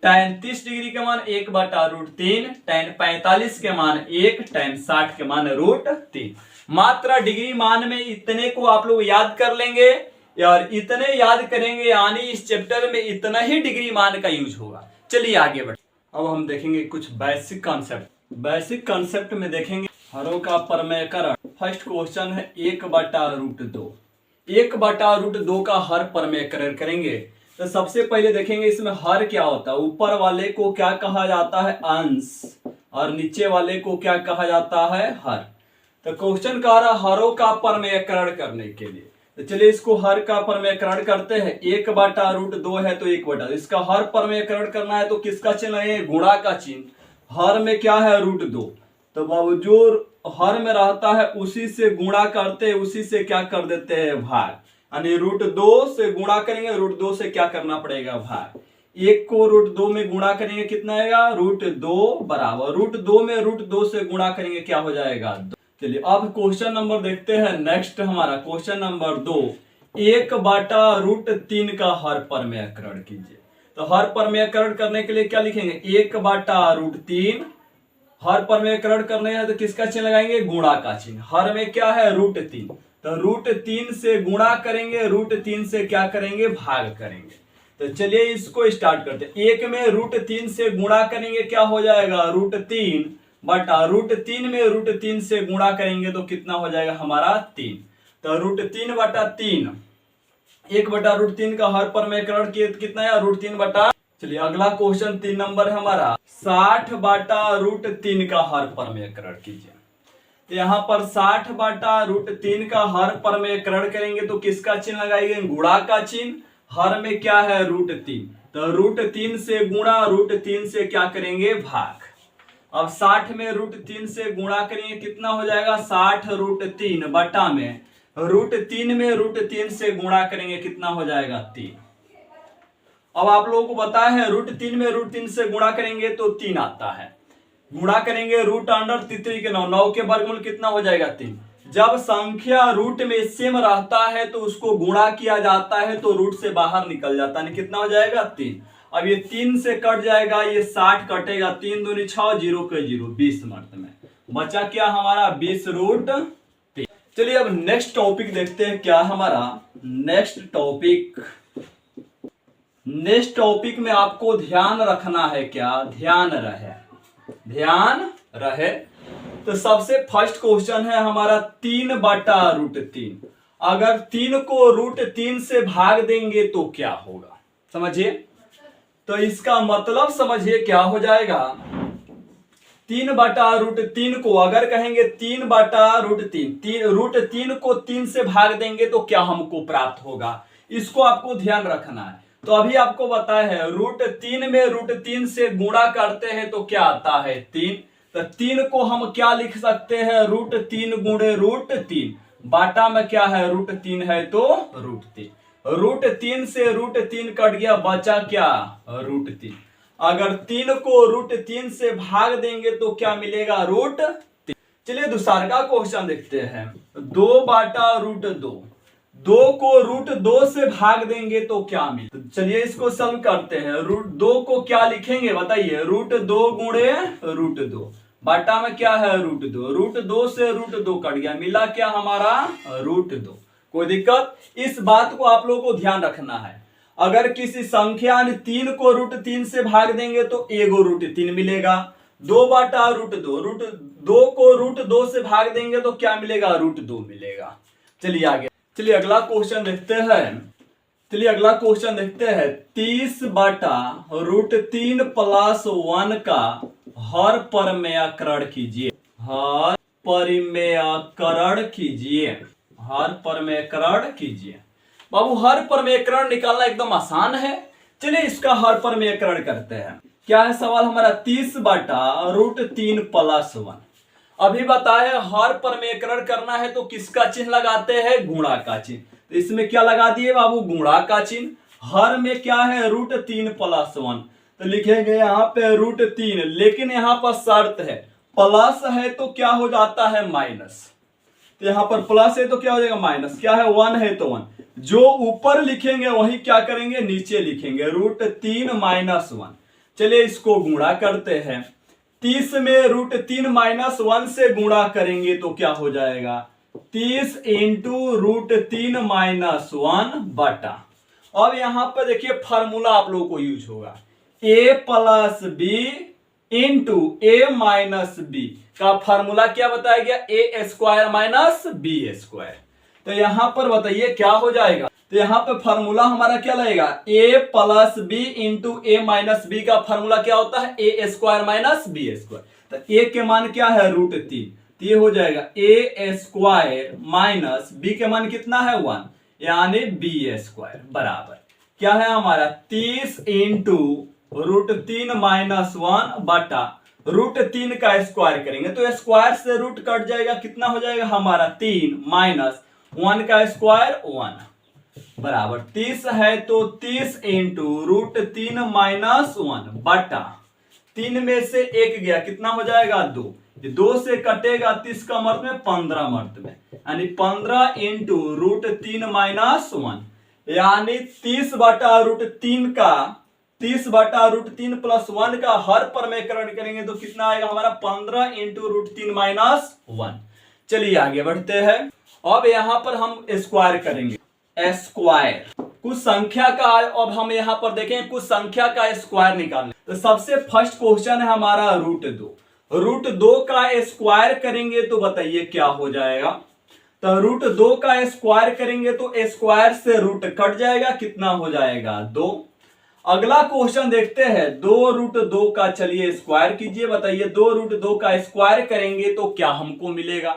टैन 30 डिग्री के मान 1/√3, टैन 45 के मान 1, टैन 60 के मान √3। मात्र डिग्री मान में इतने को आप लोग याद कर लेंगे, और इतने याद करेंगे यानी इस चैप्टर में इतना ही डिग्री मान का यूज होगा। चलिए आगे बढ़ते। अब हम देखेंगे कुछ बेसिक कॉन्सेप्ट। बेसिक कॉन्सेप्ट में देखेंगे हरों का प्रमेयकरण। फर्स्ट क्वेश्चन है 1/√2। 1/√2 का हर प्रमेयकरण करेंगे। तो सबसे पहले देखेंगे इसमें हर क्या होता है। ऊपर वाले को क्या कहा जाता है, अंश, और नीचे वाले को क्या कहा जाता है, हर। तो क्वेश्चन कह रहा हरों का प्रमेयकरण करने के लिए। तो चलिए इसको हर का प्रमेयकरण करते हैं। 1/√2 है तो 1/, इसका हर प्रमेयकरण करना है तो किसका चिन्ह है, गुणा का चिन्ह। हर में क्या है, √2। तो बाबू जो हर में रहता है उसी से गुणा करते हैं, उसी से क्या कर देते हैं, भाग। यानी √2 से गुणा करेंगे, √2 से क्या करना पड़ेगा भाग। 1 को √2 में गुणा करेंगे कितना आएगा √2 बराबर √2 में √2 से गुणा करेंगे क्या हो जाएगा 2। चलिए अब क्वेश्चन नंबर देखते हैं नेक्स्ट हमारा क्वेश्चन नंबर 2। 1/√3 का हर परमेयकरण कीजिए। तो हर परमेयकरण करने के लिए क्या लिखेंगे 1/√3। हर परमेयकरण करने हैं तो किसका चिन्ह लगाएंगे गुणा का चिन्ह। हर में क्या है √3, तो √3 से गुणा करेंगे, √3 से क्या करेंगे भाग करेंगे। तो चलिए इसको स्टार्ट करते हैं। 1 में √3 से गुणा करेंगे क्या हो जाएगा √3 बटा √3 में √3 से गुणा करेंगे तो कितना हो जाएगा हमारा 3। तो √3 बटा 3, 1/√3 का हर परमेयकरण कितना है √3 बटा। चलिए अगला क्वेश्चन 3 नंबर है हमारा 60/√3 का हर परमेयकरण कीजिए। तो यहाँ पर 60/√3 का हर परमेयकरण करेंगे तो किसका चिन्ह लगाएंगे गुणा का चिन्ह। हर में क्या है √3, तो √3 से गुणा, √3 से क्या करेंगे भाग। अब 60 में √3 से गुणा करेंगे कितना हो जाएगा 60√3 बटा में √3 में √3 से गुणा करेंगे कितना हो जाएगा 3। अब आप लोगों को पता है √3 में √3 से गुणा करेंगे तो 3 आता है। गुणा करेंगे √3 के 9, 9 के वर्गमूल कितना हो जाएगा 3। जब संख्या रूट में सेम रहता है तो उसको गुणा किया जाता है तो रूट से बाहर निकल जाता है, कितना हो जाएगा 3। अब ये 3 से कट जाएगा, ये 60 कटेगा, 3 दूनी 6, 0 के 0, 20 मर्द में बचा क्या हमारा 20√3। चलिए अब नेक्स्ट टॉपिक देखते हैं क्या हमारा नेक्स्ट टॉपिक में आपको ध्यान रखना है, क्या ध्यान रहे। तो सबसे फर्स्ट क्वेश्चन है हमारा 3/√3। अगर 3 को √3 से भाग देंगे तो क्या होगा समझिए। तो इसका मतलब समझिए क्या हो जाएगा 3/√3 को अगर कहेंगे 3/√3, √3 को 3 से भाग देंगे तो क्या हमको प्राप्त होगा, इसको आपको ध्यान रखना है। तो अभी आपको बताया है √3 में √3 से गुणा करते हैं तो क्या आता है 3। तो 3 को हम क्या लिख सकते हैं √3 गुणे √3 बाटा में क्या है √3 है तो √3। √3 से √3 कट गया, बचा क्या √3। अगर 3 को √3 से भाग देंगे तो क्या मिलेगा √3। चलिए दूसरा का क्वेश्चन देखते हैं 2/√2। 2 को √2 से भाग देंगे तो क्या मिले। तो चलिए इसको सॉल्व करते हैं। √2 को क्या लिखेंगे बताइए √2 गुणे √2 बाटा में क्या है √2। √2 से √2 कट गया, मिला क्या हमारा √2। कोई दिक्कत। इस बात को आप लोगों को ध्यान रखना है। अगर किसी संख्या 3 को √3 से भाग देंगे तो एगो √3 मिलेगा। 2/√2, √2 को √2 से भाग देंगे तो क्या मिलेगा √2 मिलेगा। चलिए आगे, चलिए अगला क्वेश्चन देखते हैं 30/√3 + 1 का हर परमेयकरण कीजिए। हर परमेयकरण कीजिए। बाबू हर परमेयकरण निकालना एकदम आसान है। चलिए इसका हर परमेयकरण करते हैं। क्या है सवाल हमारा 30/√3 + 1। अभी बताया हर परमेयकरण करना है तो किसका चिन्ह लगाते हैं गुणा का चिन्ह। तो इसमें क्या लगा दिए बाबू गुणा का चिन्ह। हर में क्या है √3 + 1 तो लिखेंगे यहाँ पे √3, लेकिन यहाँ पर शर्त है प्लस है तो क्या हो जाता है माइनस। तो यहाँ पर प्लस है तो क्या हो जाएगा माइनस, क्या है 1 है तो 1। जो ऊपर लिखेंगे वही क्या करेंगे नीचे लिखेंगे √3 - 1। चलिए इसको गुणा करते हैं। 30 में √3 - 1 से गुणा करेंगे तो क्या हो जाएगा 30 × √3 - 1 बटा। अब यहाँ पर देखिए फार्मूला आप लोगों को यूज होगा a + b × a - b का फार्मूला क्या बताया गया a² - b²। तो यहां पर बताइए क्या हो जाएगा। तो यहाँ पे फार्मूला हमारा क्या लगेगा a + b × a - b का फार्मूला क्या होता है a² - b²। तो a के मान क्या है √3, तो ये हो जाएगा a² - b के मान कितना है 1 यानी b² बराबर क्या है हमारा 30 × √3 - 1 बटा √3 का स्क्वायर करेंगे तो स्क्वायर से रूट कट जाएगा, कितना हो जाएगा हमारा 3 - 1 का स्क्वायर 1 बराबर 30 है तो 30 इंटू रूट 3 माइनस 1 बटा 3 में से 1 गया, कितना हो जाएगा 2, 2 से कटेगा 30 का मर्द में 15 मर्द में, यानी 15 इंटू रूट 3 माइनस 1, यानी 30 बटा रूट 3 का 30 बटा रूट 3 प्लस 1 का हर परमेकरण करेंगे तो कितना आएगा हमारा 15 इंटू रूट 3 माइनस 1। चलिए आगे बढ़ते हैं। अब यहां पर हम स्क्वायर करेंगे, स्क्वायर कुछ संख्या का, अब हम यहां पर देखें कुछ संख्या का स्क्वायर निकालने। तो सबसे फर्स्ट क्वेश्चन है हमारा रूट 2, रूट 2 का स्क्वायर करेंगे तो बताइए क्या हो जाएगा। तो रूट 2 का स्क्वायर करेंगे तो स्क्वायर से रूट कट जाएगा, कितना हो जाएगा 2। अगला क्वेश्चन देखते हैं, 2 रूट 2 का चलिए स्क्वायर कीजिए, बताइए 2 रूट 2 का स्क्वायर करेंगे तो क्या हमको मिलेगा।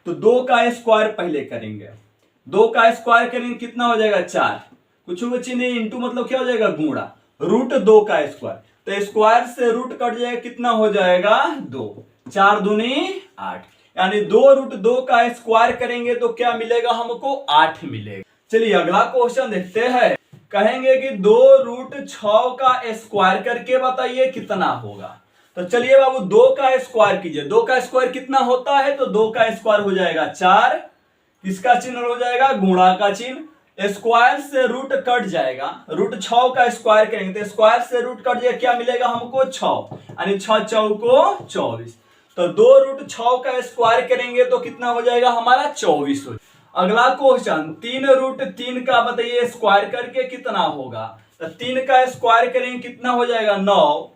तो 2 का स्क्वायर पहले करेंगे, 2 का स्क्वायर करेंगे कितना हो जाएगा 4, कुछ बच्चे नहीं, इंटू मतलब क्या हो जाएगा गुणा, रूट 2 का स्क्वायर, तो स्क्वायर से रूट कट जाएगा, कितना हो जाएगा 2, 4 दूनी 8, यानी 2 रूट 2 का स्क्वायर करेंगे तो क्या मिलेगा हमको 8 मिलेगा। चलिए अगला क्वेश्चन देखते हैं, कहेंगे कि 2 रूट 6 का स्क्वायर करके बताइए कितना होगा। तो चलिए बाबू 2 का स्क्वायर कीजिए, 2 का स्क्वायर कितना होता है, तो 2 का स्क्वायर हो जाएगा 4, किसका चिन्ह हो जाएगा गुणा का चिन्ह, स्क्वायर से रूट कट जाएगा, रूट 6 का स्क्वायर करेंगे तो स्क्वायर से रूट कट जाएगा, क्या मिलेगा हमको 6, यानी 6 चौको 24, तो 2 रूट 6 का स्क्वायर करेंगे तो कितना हो जाएगा हमारा 24 हो। अगला क्वेश्चन 3 रूट 3 का बताइए स्क्वायर करके कितना होगा। तो 3 का स्क्वायर करेंगे कितना हो जाएगा 9,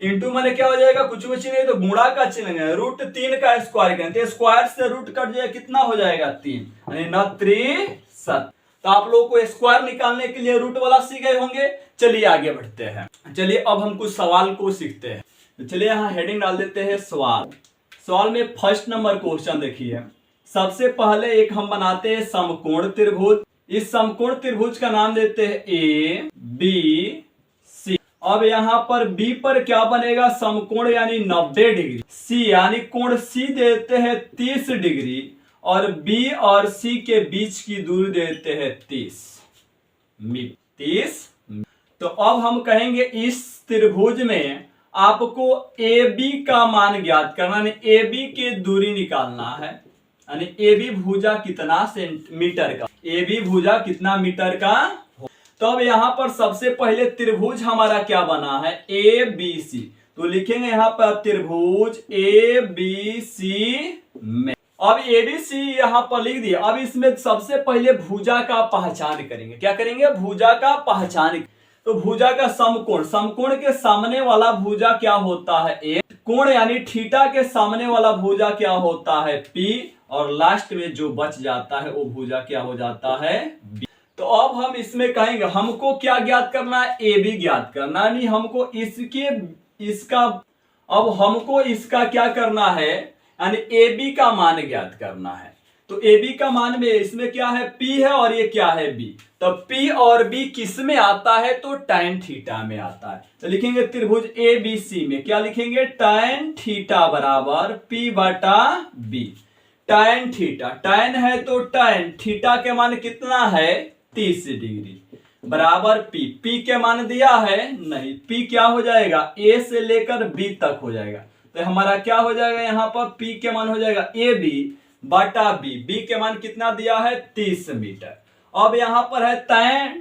इंटू माने क्या हो जाएगा कुछ नहीं तो गुणा का चिन्ह है, रूट 3 का स्क्वायर करेंगे तो स्क्वायर से रूट कट जाएगा, कितना हो जाएगा 3, यानी 9 3 7। तो आप लोगों को स्क्वायर निकालने के लिए रूट वाला सीख गए होंगे। चलिए आगे बढ़ते हैं, चलिए अब हम कुछ सवाल को सीखते हैं। तो चलिए यहाँ हेडिंग डाल देते हैं सवाल। सवाल में फर्स्ट नंबर क्वेश्चन देखिए, सबसे पहले एक हम बनाते हैं समकोण त्रिभुज, इस समकोण त्रिभुज का नाम देते हैं ए बी सी। अब यहाँ पर बी पर क्या बनेगा समकोण यानी 90 डिग्री, सी यानी कोण सी देते हैं 30 डिग्री, और बी और सी के बीच की दूरी देते हैं 30 मीटर। तो अब हम कहेंगे इस त्रिभुज में आपको ए बी का मान ज्ञात करना, यानी ए बी की दूरी निकालना है, यानी ए बी भुजा कितना सेंटीमीटर का, ए बी भुजा कितना मीटर का हो। तो अब यहाँ पर सबसे पहले त्रिभुज हमारा क्या बना है ए बी सी, तो लिखेंगे यहाँ पर त्रिभुज ए बी सी में। अब ए बी सी यहाँ पर लिख दिया। अब इसमें सबसे पहले भुजा का पहचान करेंगे, क्या करेंगे भुजा का पहचान। तो भुजा का समकोण, समकोण के सामने वाला भुजा क्या होता है ए, कोण यानी थीटा के सामने वाला भुजा क्या होता है पी, और लास्ट में जो बच जाता है वो भुजा क्या हो जाता है बी। तो अब हम इसमें कहेंगे हमको क्या ज्ञात करना है ए बी ज्ञात करना, यानी हमको इसका अब हमको इसका क्या करना है, यानी ए बी का मान ज्ञात करना है। तो ए बी का मान में इसमें क्या है पी है और ये क्या है बी, तो पी और बी किस में आता है तो tan थीटा में आता है। तो लिखेंगे त्रिभुज ए बी सी में क्या लिखेंगे tan थीटा बराबर पी बटा बी, tan थीटा, tan है तो tan थीटा के मान कितना है 30 डिग्री बराबर पी, पी के मान दिया है नहीं, पी क्या हो जाएगा ए से लेकर बी तक हो जाएगा। तो हमारा क्या हो जाएगा यहाँ पर पी के मान हो जाएगा ए बी बटा बी, बी के मान कितना दिया है 30 मीटर। अब यहाँ पर है tan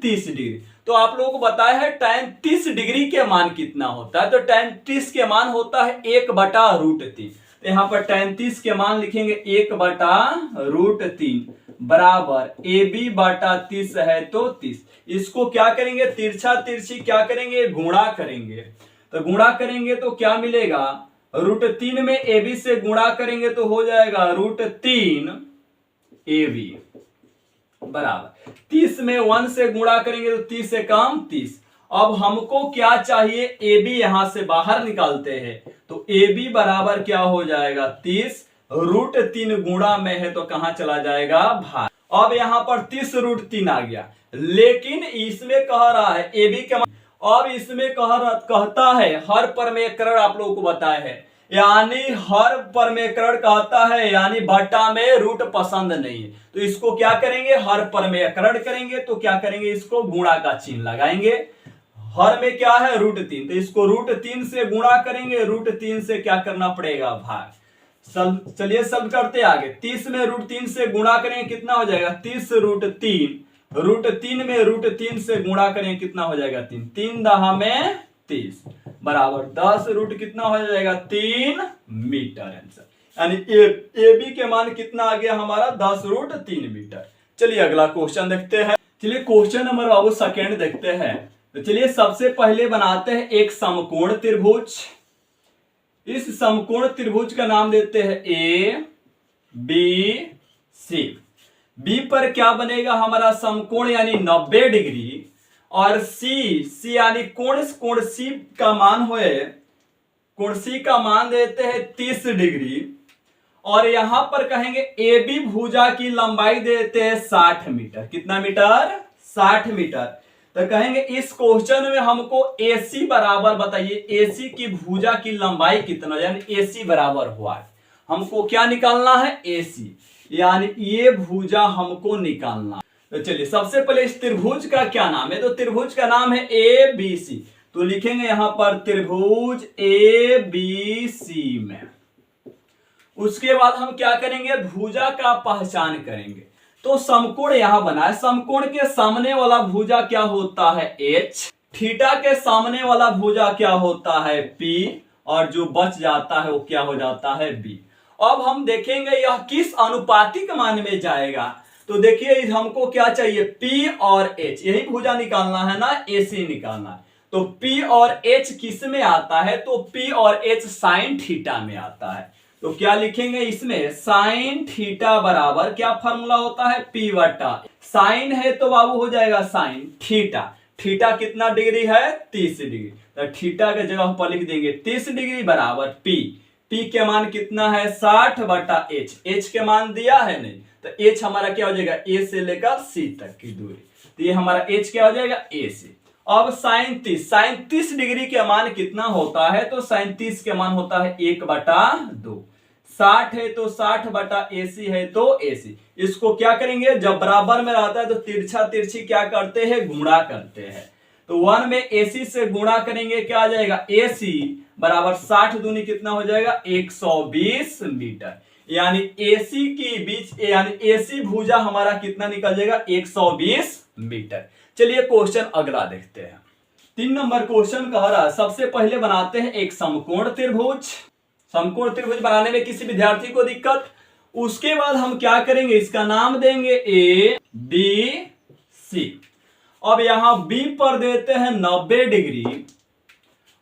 30 डिग्री, तो आप लोगों को बताया है tan 30 डिग्री के मान कितना होता है, तो tan 30 के मान होता है 1 बटा रूट 3। तो यहाँ पर tan 30 के मान लिखेंगे 1 बटा रूट 3 बराबर ए बी बटा 30 है तो 30। इसको क्या करेंगे तिरछा तिरछी क्या करेंगे गुणा करेंगे, तो गुणा करेंगे तो क्या मिलेगा रूट 3 में ए बी से गुणा करेंगे तो हो जाएगा रूट 3 ए बी बराबर 30 में 1 से गुणा करेंगे तो 30 से कम 30। अब हमको क्या चाहिए ए बी यहां से बाहर निकालते हैं, तो ए बी बराबर क्या हो जाएगा 30, रूट 3 गुणा में है तो कहां चला जाएगा भाग। अब यहां पर 30 रूट 3 आ गया, लेकिन इसमें कह रहा है ए बी के, अब इसमें कहता है हर परमेकरण आप लोगों को बताया है यानी हर परमेयकरण कहता है यानी बटा में रूट पसंद नहीं है, तो इसको क्या करेंगे, हर परमेयकरण करेंगे तो क्या करेंगे, इसको गुणा का चिन्ह लगाएंगे। हर में क्या है, √3, तो इसको √3 से गुणा करेंगे, √3 से क्या करना पड़ेगा, भाग। चलिए सब करते आगे। 30 में √3 से गुणा करेंगे कितना हो जाएगा, 30 √3, √3 में √3 से गुणा करेंगे कितना हो जाएगा, 3, 3 दहा में 30 बराबर 10 रूट कितना हो जाएगा, 3 मीटर आंसर। यानी ए बी के मान कितना आ गया हमारा, 10√3 मीटर। चलिए अगला क्वेश्चन देखते हैं। चलिए क्वेश्चन नंबर बाबू सेकेंड देखते हैं। तो चलिए सबसे पहले बनाते हैं एक समकोण त्रिभुज। इस समकोण त्रिभुज का नाम देते हैं ए बी सी। बी पर क्या बनेगा हमारा, समकोण यानी 90 डिग्री, और सी यानी कोण सी का मान होए, कोण सी का मान देते हैं 30 डिग्री, और यहां पर कहेंगे ए बी भुजा की लंबाई देते हैं 60 मीटर। कितना मीटर, 60 मीटर। तो कहेंगे इस क्वेश्चन में हमको AC बराबर बताइए, AC की भुजा की लंबाई कितना, यानी AC बराबर हुआ है, हमको क्या निकालना है, AC, यानी ये भुजा हमको निकालना। तो चलिए सबसे पहले इस त्रिभुज का क्या नाम है, तो त्रिभुज का नाम है ABC। तो लिखेंगे यहां पर त्रिभुज ABC में। उसके बाद हम क्या करेंगे, भुजा का पहचान करेंगे। तो समकोण यहां बना है, समकोण के सामने वाला भुजा क्या होता है, H, थीटा के सामने वाला भुजा क्या होता है, P, और जो बच जाता है वो क्या हो जाता है, B। अब हम देखेंगे यह किस अनुपातिक मान में जाएगा। तो देखिए हमको क्या चाहिए, P और H, यही भुजा निकालना है ना, AC निकालना है। तो P और H किस में आता है, तो P और H साइन थीटा में आता है। तो क्या लिखेंगे इसमें, साइन थीटा बराबर क्या फॉर्मूला होता है, P बटा, साइन है तो बाबू हो जाएगा साइन थीटा, थीटा कितना डिग्री है, 30 डिग्री, तो थीटा के जगह पर लिख देंगे 30 डिग्री बराबर P, P के मान कितना है 60 बटा H, H के मान दिया है नहीं, तो H हमारा क्या हो जाएगा, A से लेकर C तक की दूरी, तो ये हमारा H क्या हो जाएगा, A से। अब साइन 30 डिग्री के मान कितना होता है, तो साइन 30 के मान होता है 1/2, 60 है तो 60 बटा AC है तो AC। इसको क्या करेंगे, जब बराबर में रहता है तो तिरछा तिरछी क्या करते हैं, गुणा करते हैं। तो 1 में AC से गुणा करेंगे क्या आ जाएगा, AC बराबर 60 दूनी कितना हो जाएगा, 120 मीटर। यानी AC की बीच यानी AC भुजा हमारा कितना निकल जाएगा, 120 मीटर। चलिए क्वेश्चन अगला देखते हैं। 3 नंबर क्वेश्चन कह रहा है, सबसे पहले बनाते हैं एक समकोण त्रिभुज। समकोण त्रिभुज बनाने में किसी विद्यार्थी को दिक्कत, उसके बाद हम क्या करेंगे, इसका नाम देंगे ABC। अब यहां B पर देते हैं 90 डिग्री,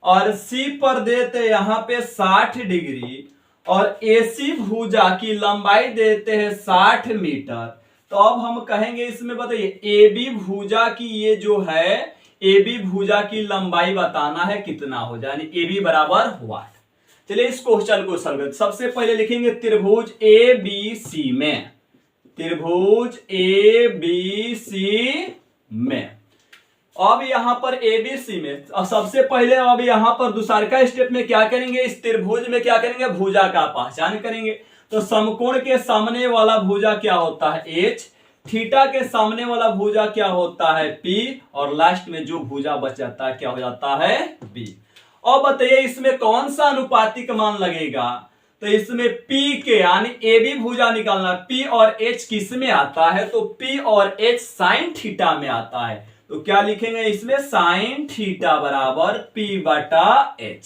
और C पर देते हैं यहां पे 60 डिग्री, और AC भुजा की लंबाई देते हैं 60 मीटर। तो अब हम कहेंगे इसमें बताइए AB भुजा की ये जो है, AB भुजा की लंबाई बताना है कितना हो जाए, यानी AB बराबर हुआ। चलिए इस क्वेश्चन को सॉल्व करते। सबसे पहले लिखेंगे त्रिभुज ABC में, त्रिभुज ABC में। अब यहां पर ABC में सबसे पहले अब यहां पर दूसरा का स्टेप में क्या करेंगे, इस त्रिभुज में क्या करेंगे, भुजा का पहचान करेंगे। तो समकोण के सामने वाला भुजा क्या होता है, H, थीटा के सामने वाला भुजा क्या होता है, P, और लास्ट में जो भुजा बच जाता है क्या हो जाता है, B। अब बताइए इसमें कौन सा अनुपातिक मान लगेगा, तो इसमें P के यानी AB भुजा निकालना, P और H किस में आता है, तो P और H साइन थीटा में आता है। तो क्या लिखेंगे इसमें, साइन थीटा बराबर P बटा H।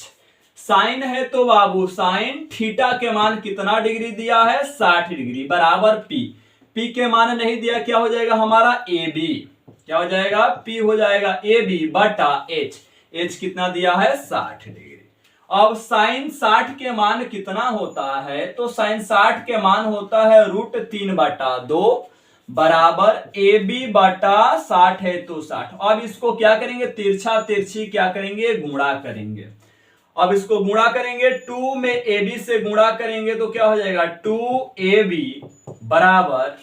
साइन है तो बाबू साइन थीटा के मान कितना डिग्री दिया है, 60 डिग्री बराबर P, P के मान नहीं दिया, क्या हो जाएगा हमारा AB, क्या हो जाएगा, P हो जाएगा AB बटा H, H कितना दिया है 60 डिग्री। अब साइन 60 के मान कितना होता है, तो साइन 60 के मान होता है √3/2 बराबर AB बटा 60 है तो 60। अब इसको क्या करेंगे, तिरछा तिरछी क्या करेंगे, गुणा करेंगे। अब इसको गुणा करेंगे, 2 में AB से गुणा करेंगे तो क्या हो जाएगा, 2AB बराबर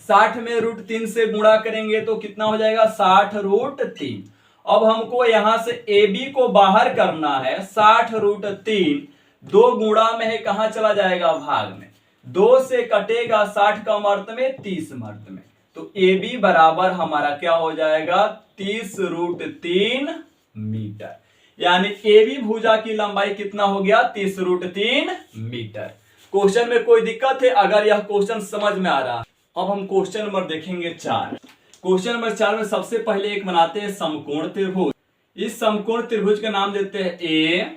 60 में √3 से गुणा करेंगे तो कितना हो जाएगा, 60√3। अब हमको यहां से AB को बाहर करना है, 60√3 दो गुणा में है, कहां चला जाएगा भाग में, 2 से कटेगा 60 कम अर्थ में 30 अर्थ में, तो ए बी बराबर हमारा क्या हो जाएगा 30√3 मीटर। यानी ए बी भुजा की लंबाई कितना हो गया 30√3 मीटर। क्वेश्चन में कोई दिक्कत है अगर यह क्वेश्चन समझ में आ रहा है? अब हम क्वेश्चन नंबर देखेंगे 4। क्वेश्चन नंबर 4 में सबसे पहले एक बनाते हैं समकोण त्रिभुज। इस समकोण त्रिभुज का नाम देते हैं ए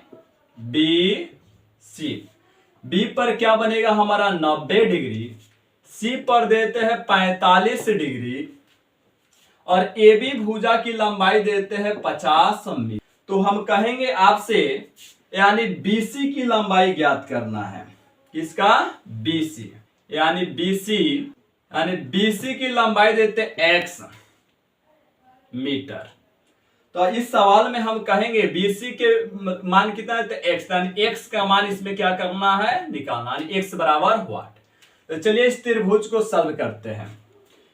बी सी। बी पर क्या बनेगा हमारा 90 डिग्री, सी पर देते हैं 45 डिग्री और ए बी भुजा की लंबाई देते हैं 50 मीटर। तो हम कहेंगे आपसे यानी बीसी की लंबाई ज्ञात करना है। किसका? बीसी। यानी बीसी की लंबाई देते x मीटर। तो इस सवाल में हम कहेंगे बीसी के मान कितना देते x, यानी x का मान इसमें क्या करना है निकालना, यानी x बराबर व्हाट। तो चलिए इस त्रिभुज को सॉल्व करते हैं।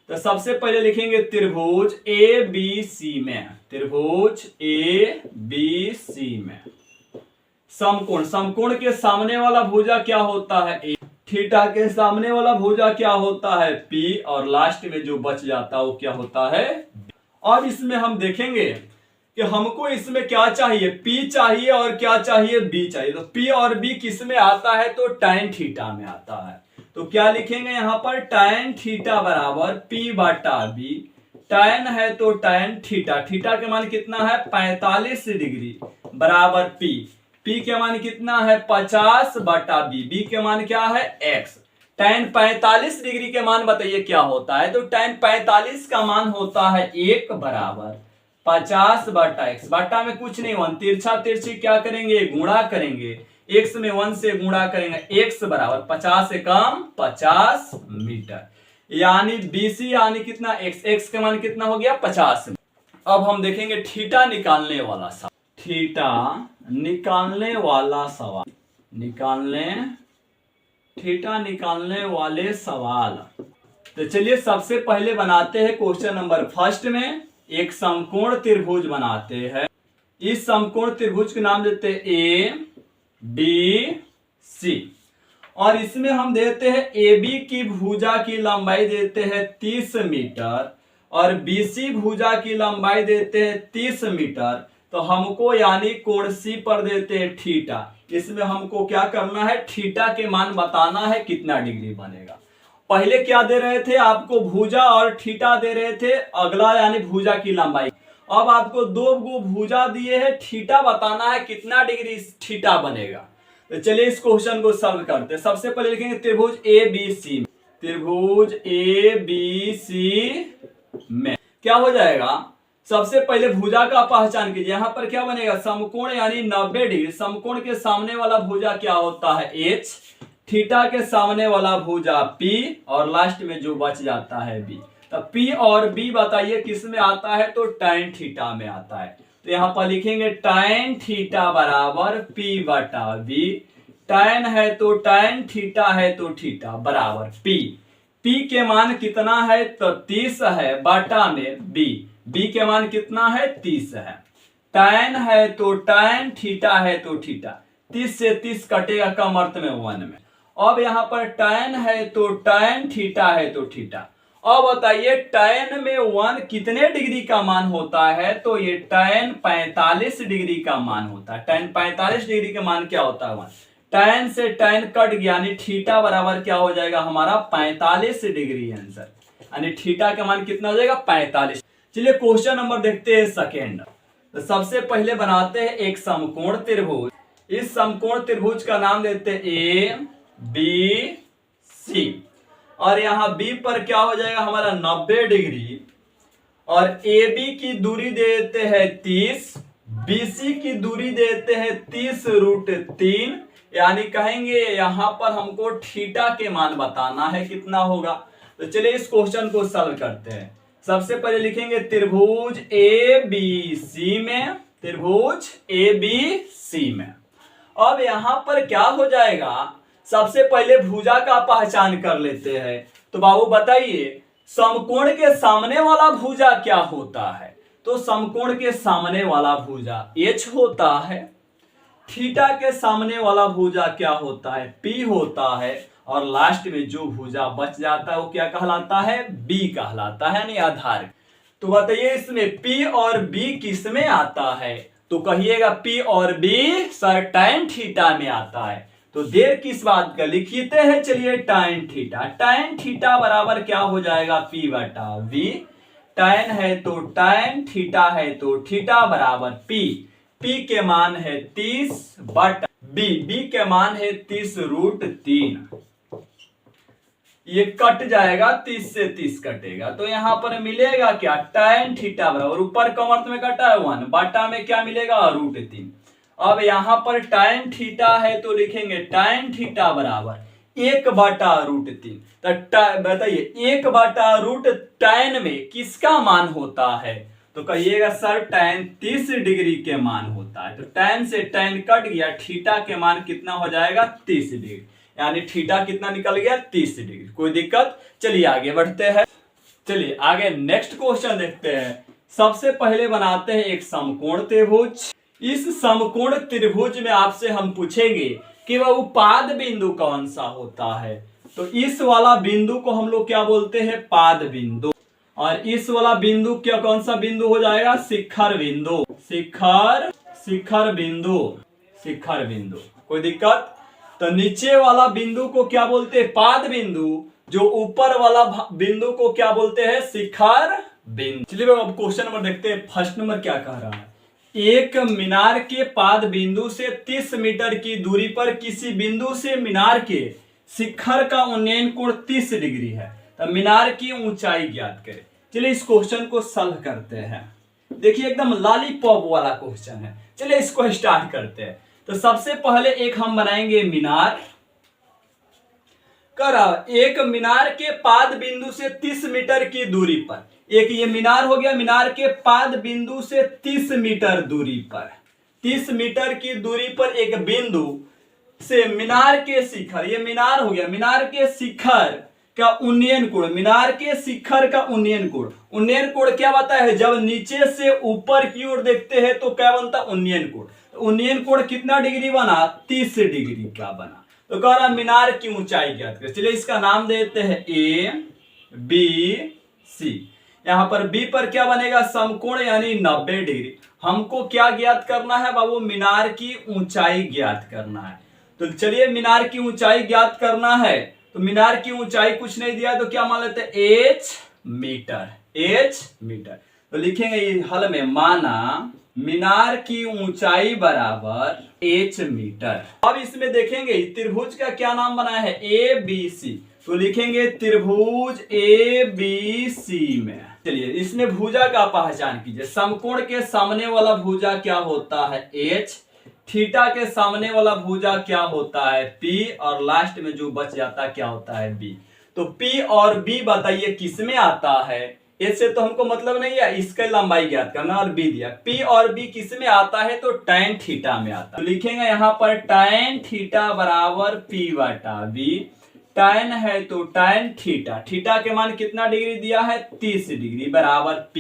तो सबसे पहले लिखेंगे त्रिभुज ए बी सी में, त्रिभुज ए बी सी में समकोण, समकोण के सामने वाला भुजा क्या होता है ए, थीटा के सामने वाला भुजा क्या होता है पी और लास्ट में जो बच जाता है वो क्या होता है बी। अब इसमें हम देखेंगे कि हमको इसमें क्या चाहिए, पी चाहिए और क्या चाहिए बी चाहिए। तो पी और बी किस में आता है तो tan थीटा में आता है। तो क्या लिखेंगे यहाँ पर tan थीटा बराबर पी बटा बी। tan है तो tan थीटा, थीटा के मान कितना है 45 डिग्री बराबर पी, पी के मान कितना है 50 बटा बी, बी के मान क्या है x। tan 45 डिग्री के मान बताइए क्या होता है, तो tan 45 का मान होता है 1 बराबर 50 बटा x, बटा में कुछ नहीं 1, तिरछा तिरछी क्या करेंगे गुणा करेंगे, x में 1 से गुणा करेंगे, x बराबर 50 से कम 50 मीटर। यानी BC यानी कितना x, x का मान कितना हो गया 50। अब हम देखेंगे थीटा निकालने वाला सवाल, थीटा निकालने वाला सवाल, थीटा निकालने वाले सवाल। तो चलिए सबसे पहले बनाते हैं क्वेश्चन नंबर फर्स्ट में एक समकोण त्रिभुज बनाते हैं। इस समकोण त्रिभुज के नाम देते हैं ए बी सी और इसमें हम देते हैं ए बी की भुजा की लंबाई देते हैं 30 मीटर और बीसी भुजा की लंबाई देते हैं 30 मीटर। तो हमको यानी कोण सी पर देते हैं थीटा, इसमें हमको क्या करना है थीटा के मान बताना है कितना डिग्री बनेगा। पहले क्या दे रहे थे आपको भुजा और थीटा दे रहे थे, अगला यानी भुजा की लंबाई। अब आपको दो गो भुजा दिए हैं, थीटा बताना है कितना डिग्री थीटा बनेगा। तो चलिए इस क्वेश्चन को सॉल्व करते हैं। सबसे पहले लिखेंगे त्रिभुज ए बी सी, त्रिभुज ए बी सी में क्या हो जाएगा, सबसे पहले भुजा का पहचान कीजिए। यहां पर क्या बनेगा समकोण यानी 90 डिग्री, समकोण के सामने वाला भुजा क्या होता है h, थीटा के सामने वाला भुजा p और लास्ट में जो बच जाता है b। तो p और b बताइए किस में आता है तो tan थीटा में आता है। तो यहां पर लिखेंगे tan थीटा बराबर p बटा b, tan है तो tan थीटा है तो थीटा बराबर p, p के मान कितना है तो 30 है बटा में b, b के मान कितना है 30 है, tan है तो tan थीटा है तो थीटा, 30 से 30 कटेगा कम अर्थ में 1 में। अब यहाँ पर tan है तो tan थीटा है तो थीटा। अब बताइए tan में 1 कितने डिग्री का मान होता है, तो ये tan 45 डिग्री का मान होता है। tan 45 डिग्री का मान क्या होता है 1, tan से tan कट गया यानी थीटा बराबर क्या हो जाएगा हमारा 45 डिग्री आंसर, यानी थीटा का मान कितना हो जाएगा 45। चलिए क्वेश्चन नंबर देखते हैं सेकेंड। तो सबसे पहले बनाते हैं एक समकोण त्रिभुज। इस समकोण त्रिभुज का नाम देते हैं ए बी सी और यहाँ बी पर क्या हो जाएगा हमारा 90 डिग्री और ए बी की दूरी देते हैं 30, बीसी की दूरी देते हैं 30√3, यानी कहेंगे यहाँ पर हमको थीटा के मान बताना है कितना होगा। तो चलिए इस क्वेश्चन को सॉल्व करते हैं। सबसे पहले लिखेंगे त्रिभुज ए बी सी में, त्रिभुज ए बी सी में। अब यहां पर क्या हो जाएगा, सबसे पहले भुजा का पहचान कर लेते हैं। तो बाबू बताइए समकोण के सामने वाला भुजा क्या होता है, तो समकोण के सामने वाला भुजा h होता है। थीटा के सामने वाला भुजा क्या होता है, P होता है, और लास्ट में जो भुजा बच जाता है वो क्या कहलाता है, B कहलाता है, यानी आधार। तो बताइए इसमें P और B किस में आता है, तो कहिएगा P और B सर tan थीटा में आता है। तो देर किस बात का, लिखते हैं चलिए tan थीटा। tan थीटा बराबर क्या हो जाएगा, P बटा V। tan है तो tan, थीटा है तो थीटा बराबर P। P के मान है 30 बटा B के मान है 30√3। ये कट जाएगा, 30 से 30 कटेगा, तो यहां पर मिलेगा क्या, tan थीटा बराबर, ऊपर कमर्थ में कटा है 1, बाटा में क्या मिलेगा, √3। अब यहां पर tan थीटा है तो लिखेंगे tan थीटा बराबर 1/√3। तो बताइए 1/√tan में किसका मान होता है, तो कहिएगा सर tan 30 डिग्री के मान होता है। तो tan से tan कट गया, थीटा के मान कितना हो जाएगा, 30 डिग्री, यानी थीटा कितना निकल गया, 30 डिग्री। कोई दिक्कत, चलिए आगे बढ़ते हैं। चलिए आगे नेक्स्ट क्वेश्चन देखते हैं। सबसे पहले बनाते हैं एक समकोण त्रिभुज। इस समकोण त्रिभुज में आपसे हम पूछेंगे कि वह उपाद बिंदु कौन सा होता है। तो इस वाला बिंदु को हम लोग क्या बोलते हैं, पाद बिंदु, और इस वाला बिंदु क्या, कौन सा बिंदु हो जाएगा, शिखर बिंदु। शिखर बिंदु। कोई दिक्कत, तो नीचे वाला बिंदु को क्या बोलते हैं, पाद बिंदु। जो ऊपर वाला बिंदु को क्या बोलते हैं, शिखर बिंदु। चलिए अब क्वेश्चन नंबर देखते हैं। फर्स्ट नंबर क्या कह रहा है, एक मीनार के पाद बिंदु से 30 मीटर की दूरी पर किसी बिंदु से मीनार के शिखर का उन्नयन कोण 30 डिग्री है, तो मीनार की ऊंचाई ज्ञात करें। चलिए इस क्वेश्चन को सॉल्व करते हैं। देखिए एकदम लॉलीपॉप वाला क्वेश्चन है। चलिए इसको स्टार्ट करते हैं। तो सबसे पहले एक हम बनाएंगे मीनार। एक मीनार के पाद बिंदु से 30 मीटर की दूरी पर, एक ये मीनार हो गया, मीनार के पाद बिंदु से 30 मीटर दूरी पर, 30 मीटर की दूरी पर एक बिंदु से मीनार के शिखर, ये मीनार हो गया, मीनार के शिखर का उन्नयन कोण, मीनार के शिखर का उन्नयन कोण। उन्नयन कोण क्या बता है, जब नीचे से ऊपर की ओर देखते हैं तो क्या बनता, उन्नयन कोण। उन्नयन कोण कितना डिग्री बना, 30 डिग्री का बना। तो कह रहा मीनार की ऊंचाई ज्ञात करें। चलिए इसका नाम देते हैं ABC। यहां पर B पर क्या बनेगा, समकोण यानी 90 डिग्री। हमको क्या ज्ञात करना है बाबू, मीनार की ऊंचाई ज्ञात करना है। तो चलिए मीनार की ऊंचाई ज्ञात करना है। तो मीनार की ऊंचाई कुछ नहीं दिया तो क्या मान लेते हैं, H मीटर। तो लिखेंगे हल में, माना मीनार की ऊंचाई बराबर H मीटर। अब इसमें देखेंगे त्रिभुज का क्या नाम बना है, ABC। तो लिखेंगे त्रिभुज ABC में। चलिए इसमें भुजा का पहचान कीजिए। समकोण के सामने वाला भुजा क्या होता है, H। थीटा के सामने वाला भुजा क्या होता है, P, और लास्ट में जो बच जाता क्या होता है, B। तो P और B बताइए किस में आता है, इससे तो हमको मतलब नहीं है, इसका लंबाई ज्ञात करना, और B दिया। P और B किस में आता है, तो tan थीटा में आता है। तो लिखेंगे यहाँ पर tan थीटा बराबर P बटा B। tan है तो tan थीटा, थीटा के मान कितना डिग्री दिया है, 30 डिग्री बराबर P।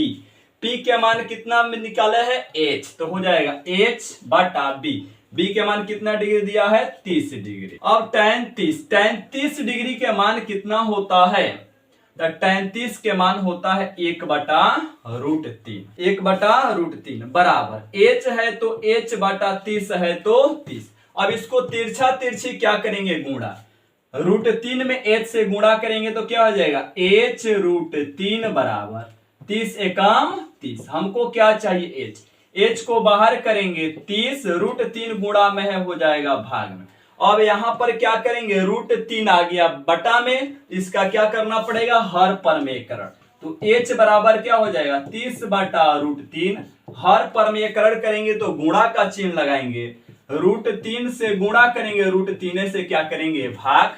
P के मान कितना निकाले है, H, तो हो जाएगा H बटा B। B के मान कितना डिग्री दिया है, 30 डिग्री। अब tan 30 डिग्री के मान कितना होता है, तो tan 30 के मान होता है 1/√3। 1/√3 बराबर H है तो H बटा 30 है तो 30। अब इसको तिरछा तिरछी क्या करेंगे, गुणा। √3 में H से गुणा करेंगे तो क्या हो जाएगा, H√3 बराबर 30 एकम 30। हमको क्या चाहिए, H को बाहर करेंगे 30, √3 गुणा में है, हो जाएगा भाग में। अब यहां पर क्या करेंगे, √3 आ गया बटा में, इसका क्या करना पड़ेगा, हर परमेयकरण। तो H बराबर क्या हो जाएगा, 30/√3। हर परमेयकरण करेंगे तो गुणा का चिन्ह लगाएंगे, √3 से गुणा करेंगे, √3 से क्या करेंगे, भाग।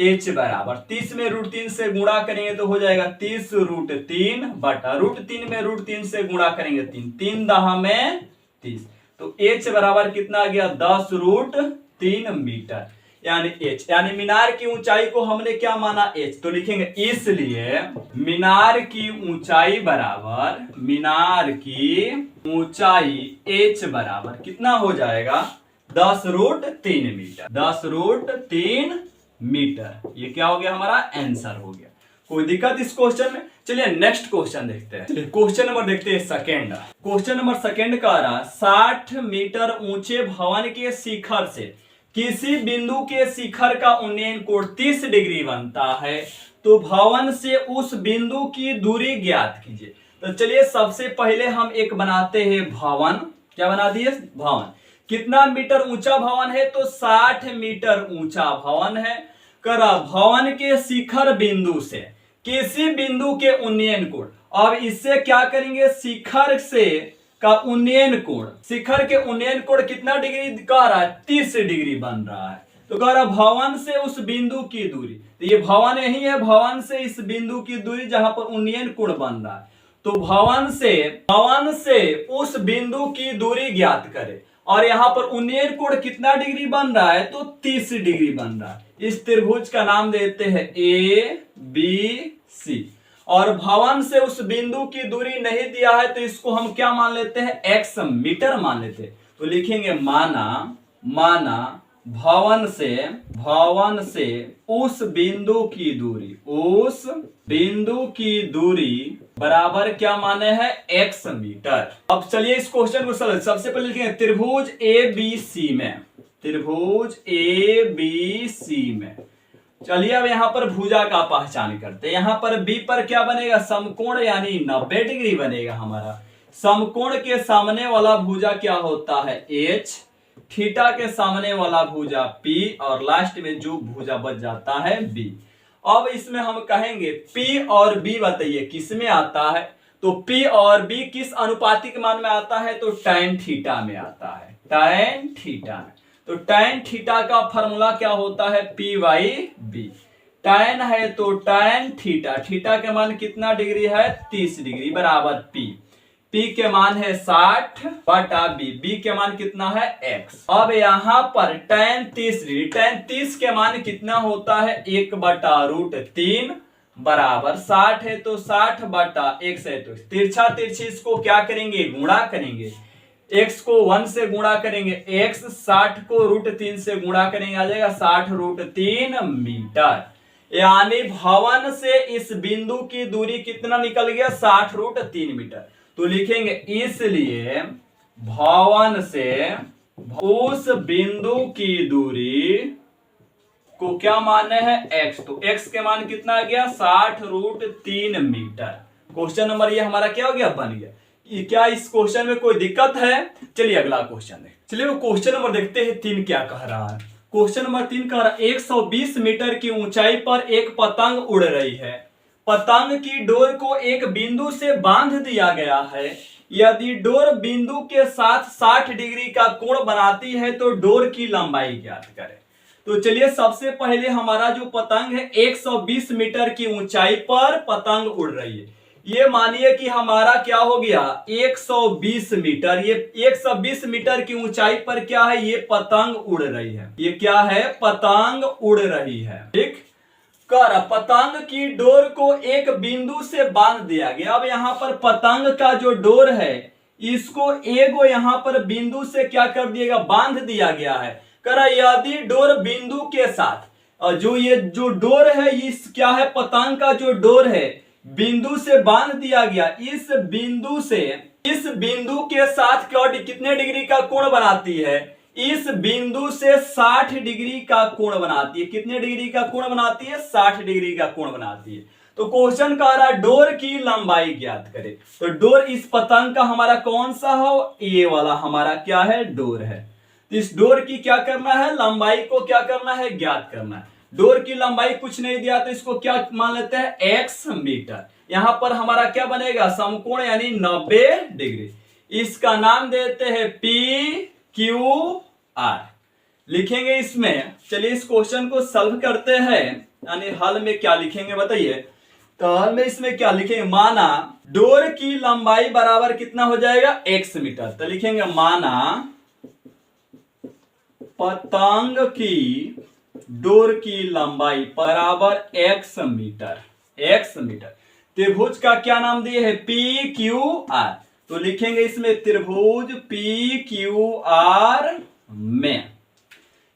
H बराबर 30 में √3 से गुणा करेंगे तो हो जाएगा 30√3 बटा √3 में √3 से गुणा करेंगे 3 10 में 30। तो H बराबर कितना आ गया, 10√3 मीटर, यानी H, यानी मीनार की ऊंचाई को हमने क्या माना, H। तो लिखेंगे इसलिए मीनार की ऊंचाई बराबर, मीनार की ऊंचाई H बराबर कितना हो जाएगा, 10√3 मीटर, 10√3 मीटर। ये क्या हो गया, हमारा आंसर हो गया। कोई दिक्कत इस क्वेश्चन में? चलिए नेक्स्ट क्वेश्चन देखते हैं। चलिए क्वेश्चन नंबर देखते हैं सेकंड। क्वेश्चन नंबर सेकंड का रहा 60 मीटर ऊंचे भवन के शिखर से किसी बिंदु के शिखर का उन्नयन कोण 30 डिग्री बनता है, तो भवन से उस बिंदु की दूरी ज्ञात कीजिए। तो चलिए सबसे पहले हम एक बनाते हैं भवन। क्या बना दिए, भवन। कितना मीटर ऊंचा भवन है, तो 60 मीटर ऊंचा भवन है। करा भवन के शिखर बिंदु से किसी बिंदु के उन्नयन कोण। अब इससे क्या करेंगे, शिखर से का उन्नयन कोण, शिखर के उन्नयन कोण कितना डिग्री का रहा है, 30 डिग्री बन रहा है। तो कह रहा भवन से उस बिंदु की दूरी, तो ये भवन यही है, भवन से इस बिंदु की दूरी जहां पर उन्नयन कोण बन रहा है। तो भवन से उस बिंदु की दूरी ज्ञात करे, और यहाँ पर उन्नयन कोण कितना डिग्री बन रहा है, तो 30 डिग्री बन रहा है। इस त्रिभुज का नाम देते हैं ABC। और भवन से उस बिंदु की दूरी नहीं दिया है, तो इसको हम क्या मान लेते हैं, x मीटर मान लेते हैं। तो लिखेंगे माना भवन से उस बिंदु की दूरी बराबर क्या माने हैं, x मीटर। अब चलिए इस क्वेश्चन को सबसे पहले लिखेंगे त्रिभुज ABC में। चलिए अब यहाँ पर भुजा का पहचान करते हैं। यहाँ पर B पर क्या बनेगा, समकोण यानी 90 डिग्री बनेगा हमारा। समकोण के सामने वाला भुजा क्या होता है, H, थीटा के सामने वाला भुजा P, और लास्ट में जो भुजा बच जाता है B। अब इसमें हम कहेंगे P और B बताइए किस में आता है, तो P और B किस अनुपातिक मान में आता है, तो tan थीटा में आता है, tan थीटा में। तो tan थीटा का फॉर्मूला क्या होता है, P/B। tan है तो tan थीटा, थीटा के मान कितना डिग्री है, 30 डिग्री बराबर P। P के मान है 60/B, B के मान कितना है, x। अब यहाँ पर tan 30 डिग्री, tan 30 के मान कितना होता है, 1/√3 बराबर 60 है तो 60/x है, तो तिरछा तिरछी इसको क्या करेंगे, गुणा करेंगे। x को 1 से गुणा करेंगे x, 60 को √3 से गुणा करेंगे, आ जाएगा 60√3 मीटर। यानी भवन से इस बिंदु की दूरी कितना निकल गया, 60√3 मीटर। तो लिखेंगे इसलिए भवन से उस बिंदु की दूरी को क्या माने हैं, x। तो x के मान कितना आ गया, 60√3 मीटर। क्वेश्चन नंबर ये हमारा क्या हो गया, बन गया। क्या इस क्वेश्चन में कोई दिक्कत है? चलिए अगला क्वेश्चन देखें। चलिए वो क्वेश्चन नंबर देखते हैं 3 क्या कह रहा है। क्वेश्चन नंबर 3 कह रहा है 120 मीटर की ऊंचाई पर एक पतंग उड़ रही है। पतंग की डोर को एक बिंदु से बांध दिया गया है। यदि डोर बिंदु के साथ 60 डिग्री का कोण बनाती है तो डोर की लंबाई ज्ञात करें। तो चलिए सबसे पहले हमारा जो पतंग है 120 मीटर की ऊंचाई पर पतंग उड़ रही है। ये मानिए कि हमारा क्या हो गया 120 मीटर, ये 120 मीटर की ऊंचाई पर क्या है, ये पतंग उड़ रही है। ये क्या है, पतंग उड़ रही है। ठीक, कर पतंग की डोर को एक बिंदु से बांध दिया गया। अब यहाँ पर पतंग का जो डोर है इसको एगो यहाँ पर बिंदु से क्या कर दिएगा, बांध दिया गया है। कर यदि डोर बिंदु के साथ, और जो ये जो डोर है इस क्या है, पतंग का जो डोर है बिंदु से बांध दिया गया, इस बिंदु के साथ कितने डिग्री का कोण बनाती है, इस बिंदु से 60 डिग्री का कोण बनाती है। कितने डिग्री का कोण बनाती है, 60 डिग्री का कोण बनाती है। तो क्वेश्चन कह रहा है डोर की लंबाई ज्ञात करे। तो डोर इस पतंग का हमारा कौन सा हो, ये वाला हमारा क्या है, डोर है। तो इस डोर की क्या करना है, लंबाई को क्या करना है, ज्ञात करना है। डोर की लंबाई कुछ नहीं दिया तो इसको क्या मान लेते हैं, x मीटर। यहां पर हमारा क्या बनेगा, समकोण यानी 90 डिग्री। इसका नाम देते हैं PQR। लिखेंगे इसमें, चलिए इस क्वेश्चन को सॉल्व करते हैं। यानी हल में क्या लिखेंगे बताइए। तो हल में इसमें क्या लिखेंगे, माना डोर की लंबाई बराबर कितना हो जाएगा, x मीटर। तो लिखेंगे माना पतंग की डोर की लंबाई बराबर x मीटर। त्रिभुज का क्या नाम दिए है, PQR। तो लिखेंगे इसमें त्रिभुज PQR में।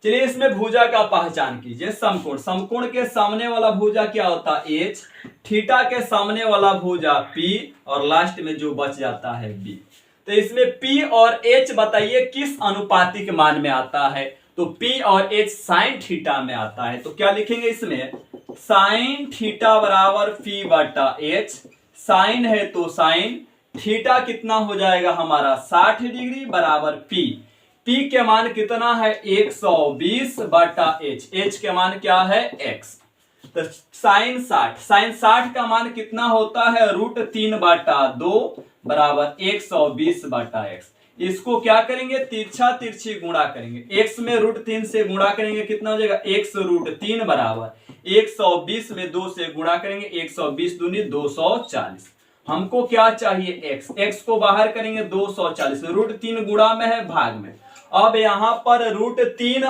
चलिए इसमें भुजा का पहचान कीजिए। समकोण, समकोण के सामने वाला भुजा क्या होता है एच, थीटा के सामने वाला भुजा पी और लास्ट में जो बच जाता है बी। तो इसमें पी और एच बताइए किस अनुपातिक मान में आता है। तो पी और एच साइन थीटा में आता है। तो क्या लिखेंगे इसमें, साइन थीटा बराबर पी बटा एच। साइन है तो साइन, थीटा कितना हो जाएगा हमारा 60 डिग्री बराबर पी। पी के मान कितना है 120 बटा एच, एच के मान क्या है x। तो साइन 60, साइन 60 का मान कितना होता है √3/2 बराबर 120 बटा x। इसको क्या करेंगे, तिरछा तिरछी गुणा करेंगे। x में √3 से गुणा करेंगे कितना हो जाएगा x √3 बराबर 120 में 2 से गुणा करेंगे 120 दूनी 240। हमको क्या चाहिए x, x को बाहर करेंगे 240, √3 गुणा में है भाग में। अब यहाँ पर √3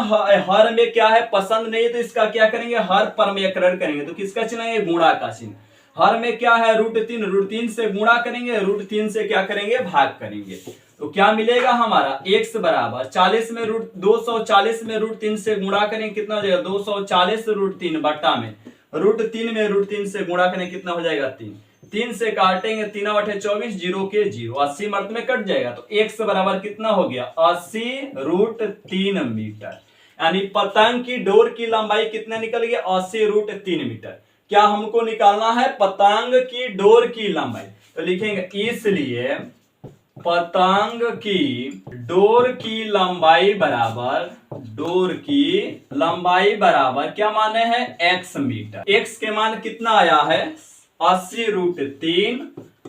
हर में क्या है पसंद नहीं, तो इसका क्या करेंगे हर पर में एकरण करेंगे। तो किसका चिन्ह है गुणा का चिन्ह। हर में क्या है √3 से गुणा करेंगे, √3 से क्या करेंगे भाग करेंगे। तो क्या मिलेगा हमारा x बराबर 40 में 240 में √3 से गुणा करेंगे कितना हो जाएगा 240 √3 बटा में √3 में √3 से गुणा करेंगे कितना हो जाएगा 3। 3 से काटेंगे 3/24 0 के 0, 80 मर्द में कट जाएगा। तो x बराबर कितना हो गया 80 √3 मीटर। यानी पतंग की डोर की लंबाई कितना निकल गया 80 √3 मीटर। क्या हमको निकालना है पतंग की डोर की लंबाई। तो लिखेंगे इसलिए पतंग की डोर की लंबाई बराबर, डोर की लंबाई बराबर क्या माने हैं x मीटर। x के मान कितना आया है 80 √3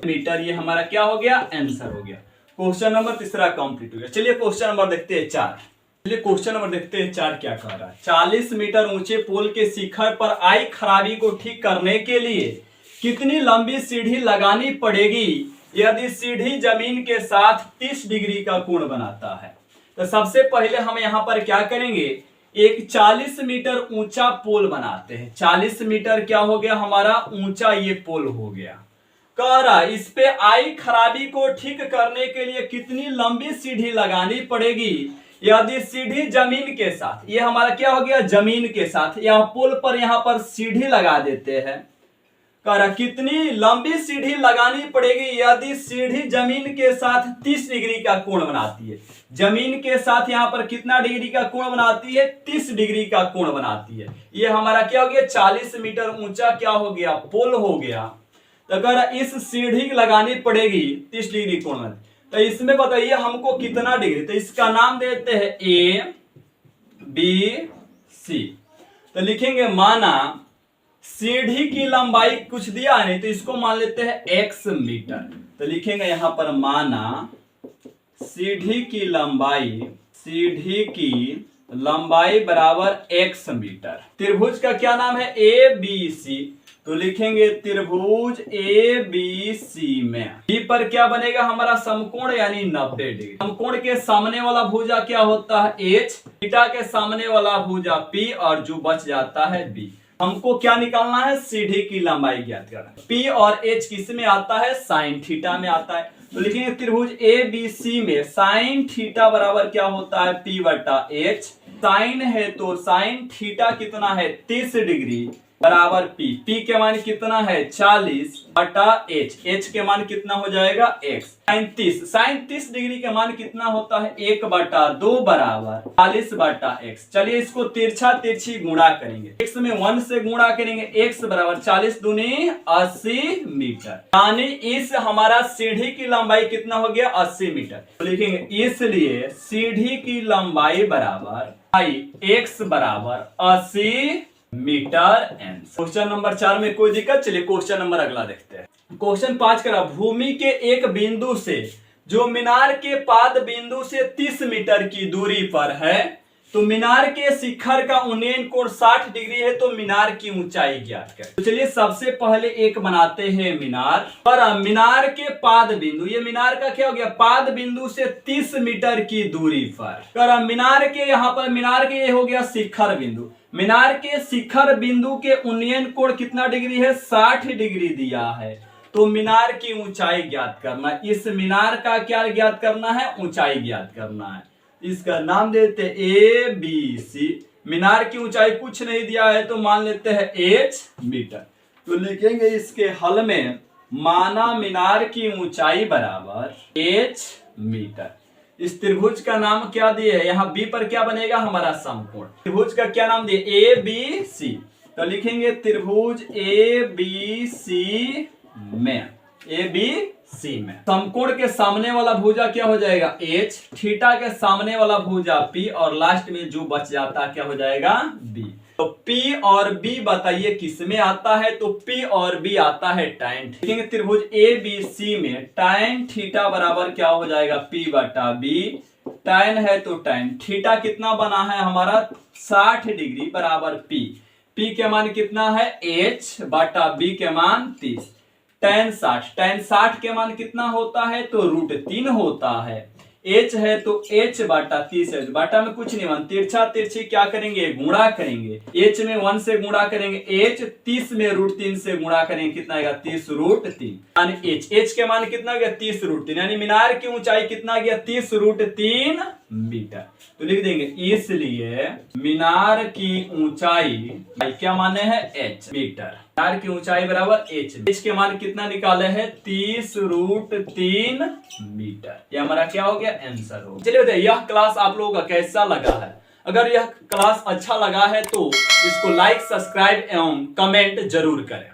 मीटर। ये हमारा क्या हो गया आंसर हो गया। क्वेश्चन नंबर तीसरा कंप्लीट हो गया। चलिए क्वेश्चन नंबर देखते हैं 4। चलिए क्वेश्चन नंबर देखते हैं 4 क्या कह रहा है। 40 मीटर ऊंचे पोल के शिखर पर आई खराबी को ठीक करने के लिए कितनी लंबी सीढ़ी लगानी पड़ेगी यदि सीढ़ी जमीन के साथ 30 डिग्री का कोण बनाता है। तो सबसे पहले हम यहाँ पर क्या करेंगे, एक 40 मीटर ऊंचा पोल बनाते हैं। 40 मीटर क्या हो गया हमारा ऊंचा ये पोल हो गया। कह रहा इस पे आई खराबी को ठीक करने के लिए कितनी लंबी सीढ़ी लगानी पड़ेगी यदि सीढ़ी जमीन के साथ, ये हमारा क्या हो गया जमीन के साथ, यहाँ पोल पर यहाँ पर सीढ़ी लगा देते हैं। कह रहा कितनी लंबी सीढ़ी लगानी पड़ेगी यदि सीढ़ी जमीन के साथ 30 डिग्री का कोण बनाती है। जमीन के साथ यहाँ पर कितना डिग्री का कोण बनाती है 30 डिग्री का कोण बनाती है। ये हमारा क्या हो गया 40 मीटर ऊंचा क्या हो गया पोल हो गया। तो अगर इस सीढ़ी लगानी पड़ेगी 30 डिग्री कोण में, तो इसमें बताइए हमको कितना डिग्री। तो इसका नाम देते हैं A B C। तो लिखेंगे माना सीढ़ी की लंबाई कुछ दिया नहीं तो इसको मान लेते हैं x मीटर। तो लिखेंगे यहां पर माना सीढ़ी की लंबाई बराबर x मीटर। त्रिभुज का क्या नाम है ABC। तो लिखेंगे त्रिभुज ABC में B पर क्या बनेगा हमारा समकोण यानी 90 डिग्री। समकोण के सामने वाला भुजा क्या होता है H, थीटा के सामने वाला भुजा P और जो बच जाता है B। हमको क्या निकालना है सीढ़ी की लंबाई ज्ञात करना है। P और H किस में आता है साइन थीटा में आता है। तो लिखेंगे त्रिभुज ABC में साइन थीटा बराबर क्या होता है P बटा H। साइन है तो साइन थीटा कितना है 30 डिग्री बराबर P। P के मान कितना है 40 बटा H। H के मान कितना हो जाएगा x। साइन 30 डिग्री के मान कितना होता है 1/2 बराबर 40 बटा x। चलिए इसको तिरछा तिरछी गुणा करेंगे। x में 1 से गुणा करेंगे x बराबर 40 दूनी 80 मीटर। यानी इस हमारा सीढ़ी की लंबाई कितना हो गया 80 मीटर। तो लिखेंगे इसलिए सीढ़ी की लंबाई बराबर x बराबर 80 मीटर। क्वेश्चन नंबर 4 में कोई दिक्कत। चलिए क्वेश्चन नंबर अगला देखते हैं। क्वेश्चन 5 करा भूमि के एक बिंदु से जो मीनार के पाद बिंदु से 30 मीटर की दूरी पर है तो मीनार के शिखर का उन्नयन कोण 60 डिग्री है तो मीनार की ऊंचाई ज्ञात करें। तो चलिए सबसे पहले एक बनाते हैं मीनार पर मीनार के पाद बिंदु, ये मीनार का क्या हो गया पाद बिंदु से 30 मीटर की दूरी पर मीनार के यहाँ पर मीनार के ये हो गया शिखर बिंदु। मीनार के शिखर बिंदु के उन्नयन कोण कितना डिग्री है 60 डिग्री दिया है। तो मीनार की ऊंचाई ज्ञात करना, इस मीनार का क्या ज्ञात करना है ऊंचाई ज्ञात करना है। इसका नाम देते ए बी सी। मीनार की ऊंचाई कुछ नहीं दिया है तो मान लेते हैं h मीटर। तो लिखेंगे इसके हल में माना मीनार की ऊंचाई बराबर h मीटर। इस त्रिभुज का नाम क्या दिए? यहाँ बी पर क्या बनेगा? हमारा समकोण। त्रिभुज का क्या नाम दिए? A B C. तो लिखेंगे त्रिभुज ए बी सी में समकोण के सामने वाला भुजा क्या हो जाएगा? h, थीटा के सामने वाला भुजा p और लास्ट में जो बच जाता क्या हो जाएगा? b। तो p और b बताइए किस में आता है? तो p और b आता है tan। देखेंगे त्रिभुज ए बी सी में tan थीटा बराबर क्या हो जाएगा? p बटा b। tan है तो tan थीटा कितना बना है हमारा? 60 डिग्री बराबर p। p के मान कितना है? h बटा b के मान 30। tan 60 के मान कितना होता है? तो √3 होता है। h है तो h बटा 30 है। बटा में कुछ नहीं, तिरछा तिरछी क्या करेंगे? गुणा करेंगे। h में 1 से गुणा करेंगे h, 30 में √3 से गुणा करेंगे, कितना आएगा? 30√3 यानी h के मान कितना गया? 30√3 यानी मीनार की ऊंचाई कितना गया? 30√3 मीटर। तो लिख देंगे इसलिए मीनार की ऊंचाई क्या माने हैं? h metre. मीनार की ऊंचाई बराबर h के मान कितना निकाले हैं? 30√3 मीटर। ये हमारा क्या हो गया? आंसर हो। चलिए बताइए यह क्लास आप लोगों का कैसा लगा है? अगर यह क्लास अच्छा लगा है तो इसको लाइक, सब्सक्राइब एवं कमेंट जरूर करें।